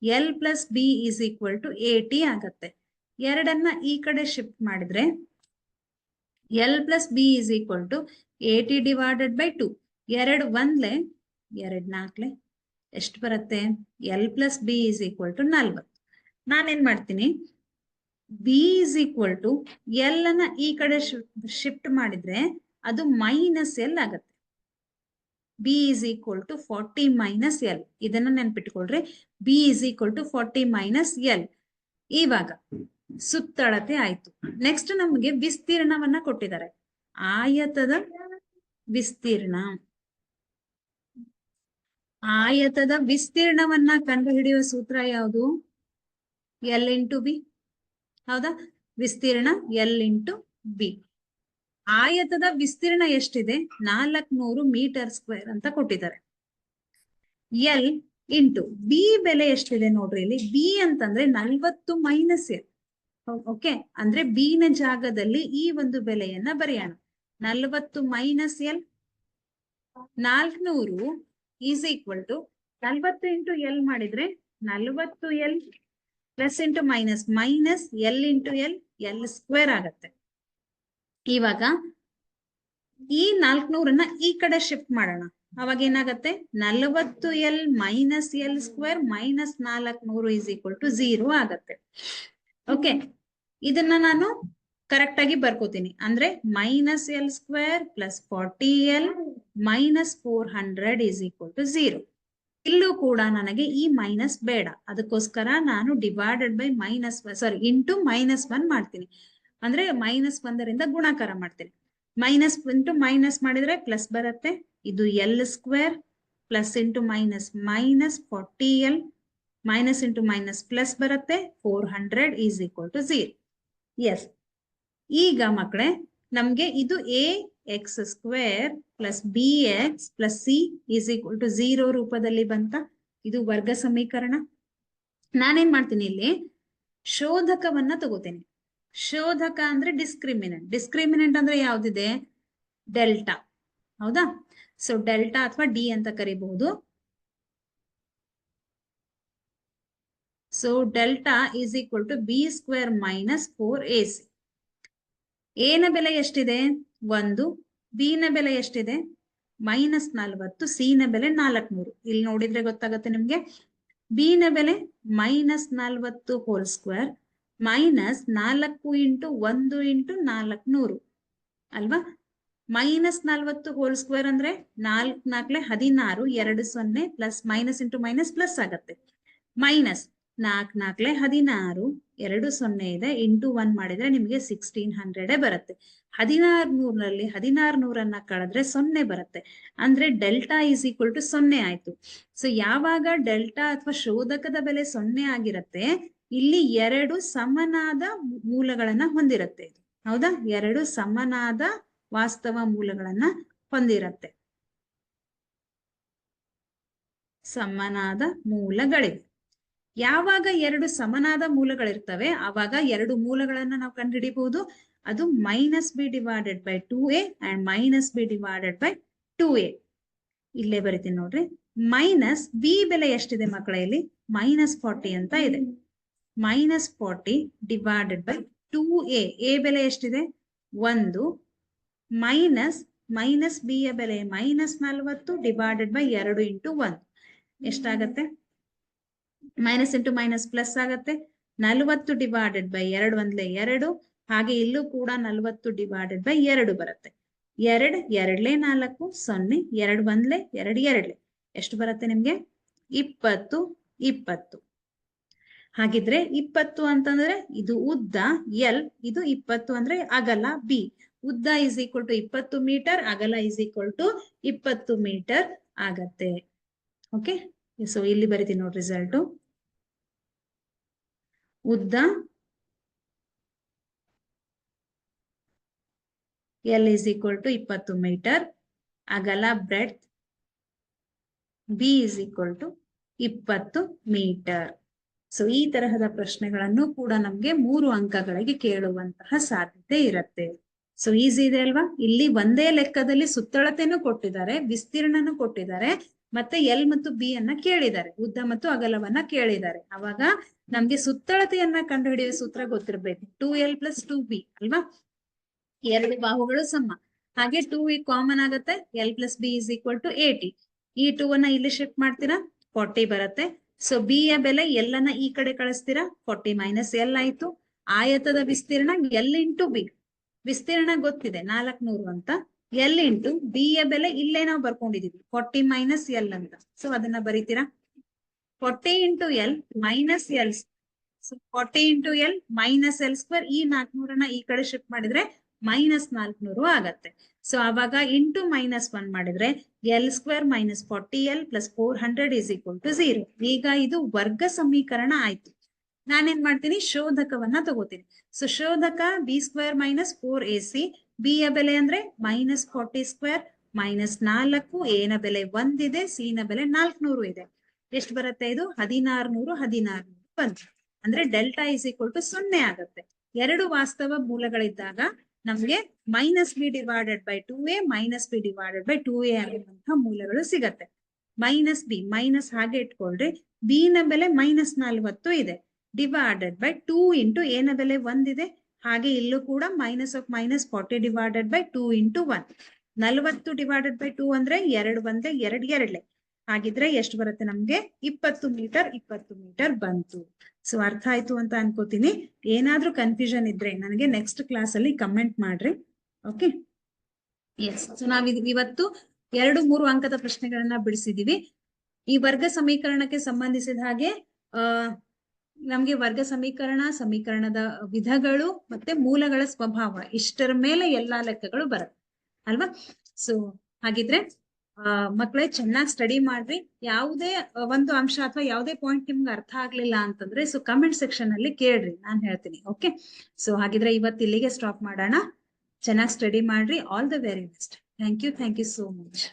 A: ಎಲ್ + ಬಿ = 80 ಆಗತ್ತೆ. 2ಅನ್ನ ಈ ಕಡೆ ಶಿಫ್ಟ್ ಮಾಡಿದ್ರೆ ಎಲ್ + ಬಿ = 80 / 2. 2 1 2 4 ಎಷ್ಟು ಬರುತ್ತೆ? L + B = 40. ನಾನೇನ್ ಮಾಡ್ತೀನಿ? ಬಿ = ಎಲ್ ಅನ್ನ ಈ ಕಡೆ ಶಿಫ್ಟ್ ಮಾಡಿದ್ರೆ ಅದು -L ಆಗತ್ತೆ. B = 40 - L. ಇದನ್ನ ನೆನ್ಪಿಟ್ಕೊಳ್ರಿ. B = 40 - L. ಇವಾಗ ಸುತ್ತಳತೆ ಆಯ್ತು. ನೆಕ್ಸ್ಟ್ ನಮಗೆ ವಿಸ್ತೀರ್ಣವನ್ನ ಕೊಟ್ಟಿದ್ದಾರೆ. ಆಯತದ ವಿಸ್ತೀರ್ಣ, ಆಯತದ ವಿಸ್ತೀರ್ಣವನ್ನ ಕಂಡುಹಿಡಿಯುವ ಸೂತ್ರ ಯಾವುದು? L × B. ಹೌದಾ? ವಿಸ್ತೀರ್ಣ L × B. ಆಯತದ ವಿಸ್ತೀರ್ಣ ಎಷ್ಟಿದೆ? 400 ಮೀಟರ್ ಸ್ಕ್ವೇರ್ ಅಂತ ಕೊಟ್ಟಿದ್ದಾರೆ. ಎಲ್ ಇಂಟು ಬಿ ಬೆಲೆ ಎಷ್ಟಿದೆ ನೋಡ್ರಿ. ಇಲ್ಲಿ ಬಿ ಅಂತಂದ್ರೆ 40 - L. ಓಕೆ, ಅಂದ್ರೆ ಬಿ ನ ಜಾಗದಲ್ಲಿ ಈ ಒಂದು ಬೆಲೆಯನ್ನ ಬರೆಯೋಣ. 40 - L. 400 = 40 × L ಮಾಡಿದ್ರೆ 40L + - L × L L² ಆಗತ್ತೆ. ಇವಾಗ ಈ 400 ಈ ಕಡೆ ಶಿಫ್ಟ್ ಮಾಡೋಣ. ಅವಾಗ ಏನಾಗತ್ತೆ, 40L minus L square minus 400 is equal to 0 ಆಗತ್ತೆ. ಓಕೆ, ಇದನ್ನ ನಾನು ಕರೆಕ್ಟ್ ಆಗಿ ಬರ್ಕೋತೀನಿ. ಅಂದ್ರೆ minus L square plus 40L minus 400 is equal to 0. ಇಲ್ಲೂ ಕೂಡ ನನಗೆ ಈ ಮೈನಸ್ ಬೇಡ, ಅದಕ್ಕೋಸ್ಕರ ನಾನು ಡಿವೈಡೆಡ್ ಬೈ ಇಂಟು -1 ಮಾಡ್ತೀನಿ. ಅಂದ್ರೆ -1ರಿಂದ ಗುಣಾಕಾರ ಮಾಡ್ತೀನಿ. ಮೈನಸ್ ಇಂಟು ಮೈನಸ್ ಮಾಡಿದ್ರೆ ಪ್ಲಸ್ ಬರುತ್ತೆ. ಇದು L square plus into minus minus 40L minus into minus plus ಬರುತ್ತೆ. 400 ಈಸ್ ಈಕ್ವಲ್ ಟು 0. ಎಸ್, ಈಗ ಮಕ್ಕಳೇ ನಮ್ಗೆ ಇದು ax square plus bx plus c is equal to 0 ರೂಪದಲ್ಲಿ ಬಂತ. ಇದು ವರ್ಗ ಸಮೀಕರಣ. ನಾನೇನ್ ಮಾಡ್ತೀನಿ, ಇಲ್ಲಿ ಶೋಧಕವನ್ನ ತಗೋತೀನಿ. ಶೋಧಕ ಅಂದ್ರೆ ಡಿಸ್ಕ್ರಿಮಿನೆಂಟ್. ಡಿಸ್ಕ್ರಿಮಿನೆಂಟ್ ಅಂದ್ರೆ ಯಾವ್ದಿದೆ, ಡೆಲ್ಟಾ. ಹೌದಾ? ಸೊ ಡೆಲ್ಟಾ ಅಥವಾ ಡಿ ಅಂತ ಕರಿಬಹುದು. So delta is equal to B square minus 4ac. A ನ ಬೆಲೆ ಎಷ್ಟಿದೆ, 1. ಬಿ ನ ಬೆಲೆ ಎಷ್ಟಿದೆ, -40. ಸಿ ನ ಬೆಲೆ 400. ಇಲ್ಲಿ ನೋಡಿದ್ರೆ ಗೊತ್ತಾಗತ್ತೆ ನಿಮ್ಗೆ. ಬಿ ನ ಬೆಲೆ -40 whole square minus 4 into 1 into 400 ಅಲ್ವಾ. -40 ಹೋಲ್ ಸ್ಕ್ವೇರ್ ಅಂದ್ರೆ 4 4 16, 2 0 plus minus into minus plus ಆಗತ್ತೆ. ಮೈನಸ್ 4 4 16, 2 0 ಇದೆ, ಇಂಟು 1 ಮಾಡಿದ್ರೆ ನಿಮಗೆ 1600 ಬರುತ್ತೆ. 1600ರಲ್ಲಿ 1600 ಕಳೆದ್ರೆ 0 ಬರುತ್ತೆ. ಅಂದ್ರೆ ಡೆಲ್ಟಾ ಈಸ್ ಈಕ್ವಲ್ ಟು 0 ಆಯ್ತು. ಸೊ ಯಾವಾಗ ಡೆಲ್ಟಾ ಅಥವಾ ಶೋಧಕದ ಬೆಲೆ 0 ಆಗಿರುತ್ತೆ, ಇಲ್ಲಿ 2 ಸಮನಾದ ಮೂಲಗಳನ್ನ ಹೊಂದಿರುತ್ತೆ. ಹೌದಾ? 2 ಸಮನಾದ ವಾಸ್ತವ ಮೂಲಗಳನ್ನ ಹೊಂದಿರುತ್ತೆ. ಸಮನಾದ ಮೂಲಗಳಿವೆ. ಯಾವಾಗ 2 ಸಮನಾದ ಮೂಲಗಳಿರ್ತವೆ ಆವಾಗ 2 ಮೂಲಗಳನ್ನ ನಾವು ಕಂಡುಹಿಡಿಬಹುದು. ಅದು -b divided by 2a and -b divided by 2a. ಇಲ್ಲೇ ಬರಿತೀನಿ ನೋಡ್ರಿ. ಮೈನಸ್ ಬಿ ಬೆಲೆ ಎಷ್ಟಿದೆ ಮಕ್ಕಳೇ, ಇಲ್ಲಿ -40 ಅಂತ ಇದೆ. -40 ಡಿವೈಡೆಡ್ ಬೈ 2a. ಎ ಬೆಲೆ ಎಷ್ಟಿದೆ, 1. ಮೈನಸ್ ಬಿ ಯ ಬೆಲೆ -40 ಡಿವೈಡೆಡ್ ಬೈ 2 ಇಂಟು 1 ಎಷ್ಟಾಗತ್ತೆ, ಮೈನಸ್ ಇಂಟು ಮೈನಸ್ ಪ್ಲಸ್ ಆಗತ್ತೆ. 40 ಡಿವೈಡೆಡ್ ಬೈ 2 1 2. ಹಾಗೆ ಇಲ್ಲೂ ಕೂಡ 40 ಡಿವೈಡೆಡ್ ಬೈ 2 ಬರುತ್ತೆ. 2 2 4 0, 2 1 2 2 ಎಷ್ಟು ಬರುತ್ತೆ ನಿಮ್ಗೆ, 20 20. ಹಾಗಿದ್ರೆ 20 ಅಂತಂದ್ರೆ ಇದು ಉದ್ದ ಎಲ್, ಇದು 20 ಅಂದ್ರೆ ಅಗಲ ಬಿ. ಉದ್ದ ಇಸ್ ಈಕ್ವಲ್ ಟು 20 ಮೀಟರ್, ಅಗಲ ಇಸ್ ಈಕ್ವಲ್ ಟು 20 ಮೀಟರ್ ಆಗತ್ತೆ. ಓಕೆ, ಸೊ ಇಲ್ಲಿ ಬರಿತೀನಿ ನೋಡಿ ರಿಸಲ್ಟ್. ಉದ್ದ L is equal to 20 metre, ಅಗಲ breadth B is equal to 20 metre. So ಈ ತರಹದ ಪ್ರಶ್ನೆಗಳನ್ನು ಕೂಡ ನಮ್ಗೆ 3 ಅಂಕಗಳಿಗೆ ಕೇಳುವಂತಹ ಸಾಧ್ಯತೆ ಇರುತ್ತೆ. ಸೊ ಈಸಿ ಇದೆ ಅಲ್ವಾ. ಇಲ್ಲಿ ಒಂದೇ ಲೆಕ್ಕದಲ್ಲಿ ಸುತ್ತಳತೆನೂ ಕೊಟ್ಟಿದ್ದಾರೆ, ವಿಸ್ತೀರ್ಣನೂ ಕೊಟ್ಟಿದ್ದಾರೆ, ಮತ್ತೆ ಎಲ್ ಮತ್ತು ಬಿ ಅನ್ನ ಕೇಳಿದ್ದಾರೆ, ಉದ್ದ ಮತ್ತು ಅಗಲವನ್ನ ಕೇಳಿದ್ದಾರೆ. ಅವಾಗ ನಮ್ಗೆ ಸುತ್ತಳತೆಯನ್ನ ಕಂಡುಹಿಡಿಯುವ ಸೂತ್ರ ಗೊತ್ತಿರ್ಬೇಕು. 2l ಪ್ಲಸ್ 2b ಅಲ್ವಾ. 2 ಬಾಹುಗಳು ಸಮ. ಹಾಗೆ 2 ಕಾಮನ್ ಆಗತ್ತೆ. l plus B is equal to 80. ಈ 2 ಅನ್ನ ಇಲ್ಲಿ ಶಿಫ್ಟ್ ಮಾಡ್ತೀರಾ, 40 ಬರುತ್ತೆ. ಸೊ ಬಿ ಯ ಬೆಲೆ ಎಲ್ ಅನ್ನ ಈ ಕಡೆ ಕಳಿಸ್ತೀರಾ, 40 ಮೈನಸ್ ಎಲ್ ಆಯ್ತು. ಆಯತದ ವಿಸ್ತೀರ್ಣ ಎಲ್ ಇಂಟು ಬಿ. ವಿಸ್ತೀರ್ಣ ಗೊತ್ತಿದೆ 400 ಅಂತ. ಎಲ್ ಇಂಟು ಬಿ ಯ ಬೆಲೆ ಇಲ್ಲೇ ನಾವು ಬರ್ಕೊಂಡಿದೀವಿ 40 ಮೈನಸ್ ಎಲ್ ಅಂತ. ಸೊ ಅದನ್ನ ಬರೀತೀರಾ, 40 into L minus L. So 40 into L minus L square. ಈ 400ನ ಈ ಕಡೆ ಶಿಫ್ಟ್ ಮಾಡಿದ್ರೆ -400 ಆಗತ್ತೆ. ಸೊ ಅವಾಗ ಇಂಟು -1 ಮಾಡಿದ್ರೆ L square minus 40l plus 400 is equal to 0. ಈಗ ಇದು ವರ್ಗ ಸಮೀಕರಣ ಆಯ್ತು. ನಾನೇನ್ ಮಾಡ್ತೀನಿ, ಶೋಧಕವನ್ನ ತಗೋತೀನಿ. ಸೊ ಶೋಧಕ B square minus 4ac. B ಯ ಬೆಲೆ ಅಂದ್ರೆ -40 ಸ್ಕ್ವೇರ್ ಮೈನಸ್ 4. ಎ ನ ಬೆಲೆ 1 ಇದೆ, ಸಿ ನ ಬೆಲೆ 400 ಇದೆ. ಎಷ್ಟು ಬರುತ್ತೆ ಇದು, 1600 ಬಂತು. ಅಂದ್ರೆ ಡೆಲ್ಟಾ ಇಸ್ ಈಕ್ವಲ್ ಟು 0 ಆಗತ್ತೆ. 2 ವಾಸ್ತವ ಮೂಲಗಳಿದ್ದಾಗ ನಮ್ಗೆ -b divided by 2a -b divided by 2a ಅನ್ನುವಂತಹ ಮೂಲಗಳು ಸಿಗತ್ತೆ. -b ಮೈನಸ್ ಹಾಗೆ ಇಟ್ಕೊಳ್ರಿ. ಬಿ ನ ಬೆಲೆ -40 ಇದೆ, ಡಿವೈಡೆಡ್ ಬೈ 2 ಇಂಟು ಎ ನ ಬೆಲೆ 1 ಇದೆ, ಹಾಗೆ ಇಲ್ಲೂ ಕೂಡ minus of minus 40 divided by 2 into 1. 40 divided by 2 ಅಂದ್ರೆ 2 ಬಂದ್ರೆ 2 ಎರಡ್ಲೆ. ಹಾಗಿದ್ರೆ ಎಷ್ಟು ಬರುತ್ತೆ ನಮ್ಗೆ? 20 ಮೀಟರ್ ಬಂತು. ಸೊ ಅರ್ಥ ಆಯ್ತು ಅಂತ ಅನ್ಕೋತೀನಿ. ಏನಾದ್ರೂ ಕನ್ಫ್ಯೂಷನ್ ಇದ್ರೆ ನನಗೆ ನೆಕ್ಸ್ಟ್ ಕ್ಲಾಸ್ ಅಲ್ಲಿ ಕಮೆಂಟ್ ಮಾಡ್ರಿ. Okay, yes. ಸೊ ನಾವ್ ಇವತ್ತು 2-3 ಅಂಕದ ಪ್ರಶ್ನೆಗಳನ್ನ ಬಿಡಿಸಿದೀವಿ. ಈ ವರ್ಗ ಸಮೀಕರಣಕ್ಕೆ ಸಂಬಂಧಿಸಿದ ಹಾಗೆ ನಮ್ಗೆ ವರ್ಗ ಸಮೀಕರಣದ ವಿಧಗಳು ಮತ್ತೆ ಮೂಲಗಳ ಸ್ವಭಾವ ಇಷ್ಟರ ಮೇಲೆ ಎಲ್ಲಾ ಲೆಕ್ಕಗಳು ಬರುತ್ತೆ ಅಲ್ವಾ? ಸೊ ಹಾಗಿದ್ರೆ ಮಕ್ಕಳೇ ಚೆನ್ನಾಗಿ ಸ್ಟಡಿ ಮಾಡ್ರಿ. ಯಾವುದೇ ಒಂದು ಅಂಶ ಅಥವಾ ಯಾವುದೇ ಪಾಯಿಂಟ್ ನಿಮ್ಗೆ ಅರ್ಥ ಆಗ್ಲಿಲ್ಲ ಅಂತಂದ್ರೆ ಸೊ ಕಮೆಂಟ್ ಸೆಕ್ಷನ್ ಅಲ್ಲಿ ಕೇಳ್ರಿ, ನಾನ್ ಹೇಳ್ತೀನಿ. ಓಕೆ, ಸೊ ಹಾಗಿದ್ರೆ ಇವತ್ತು ಇಲ್ಲಿಗೆ ಸ್ಟಾಪ್ ಮಾಡೋಣ. ಚೆನ್ನಾಗಿ ಸ್ಟಡಿ ಮಾಡ್ರಿ. All the very best. Thank you so much.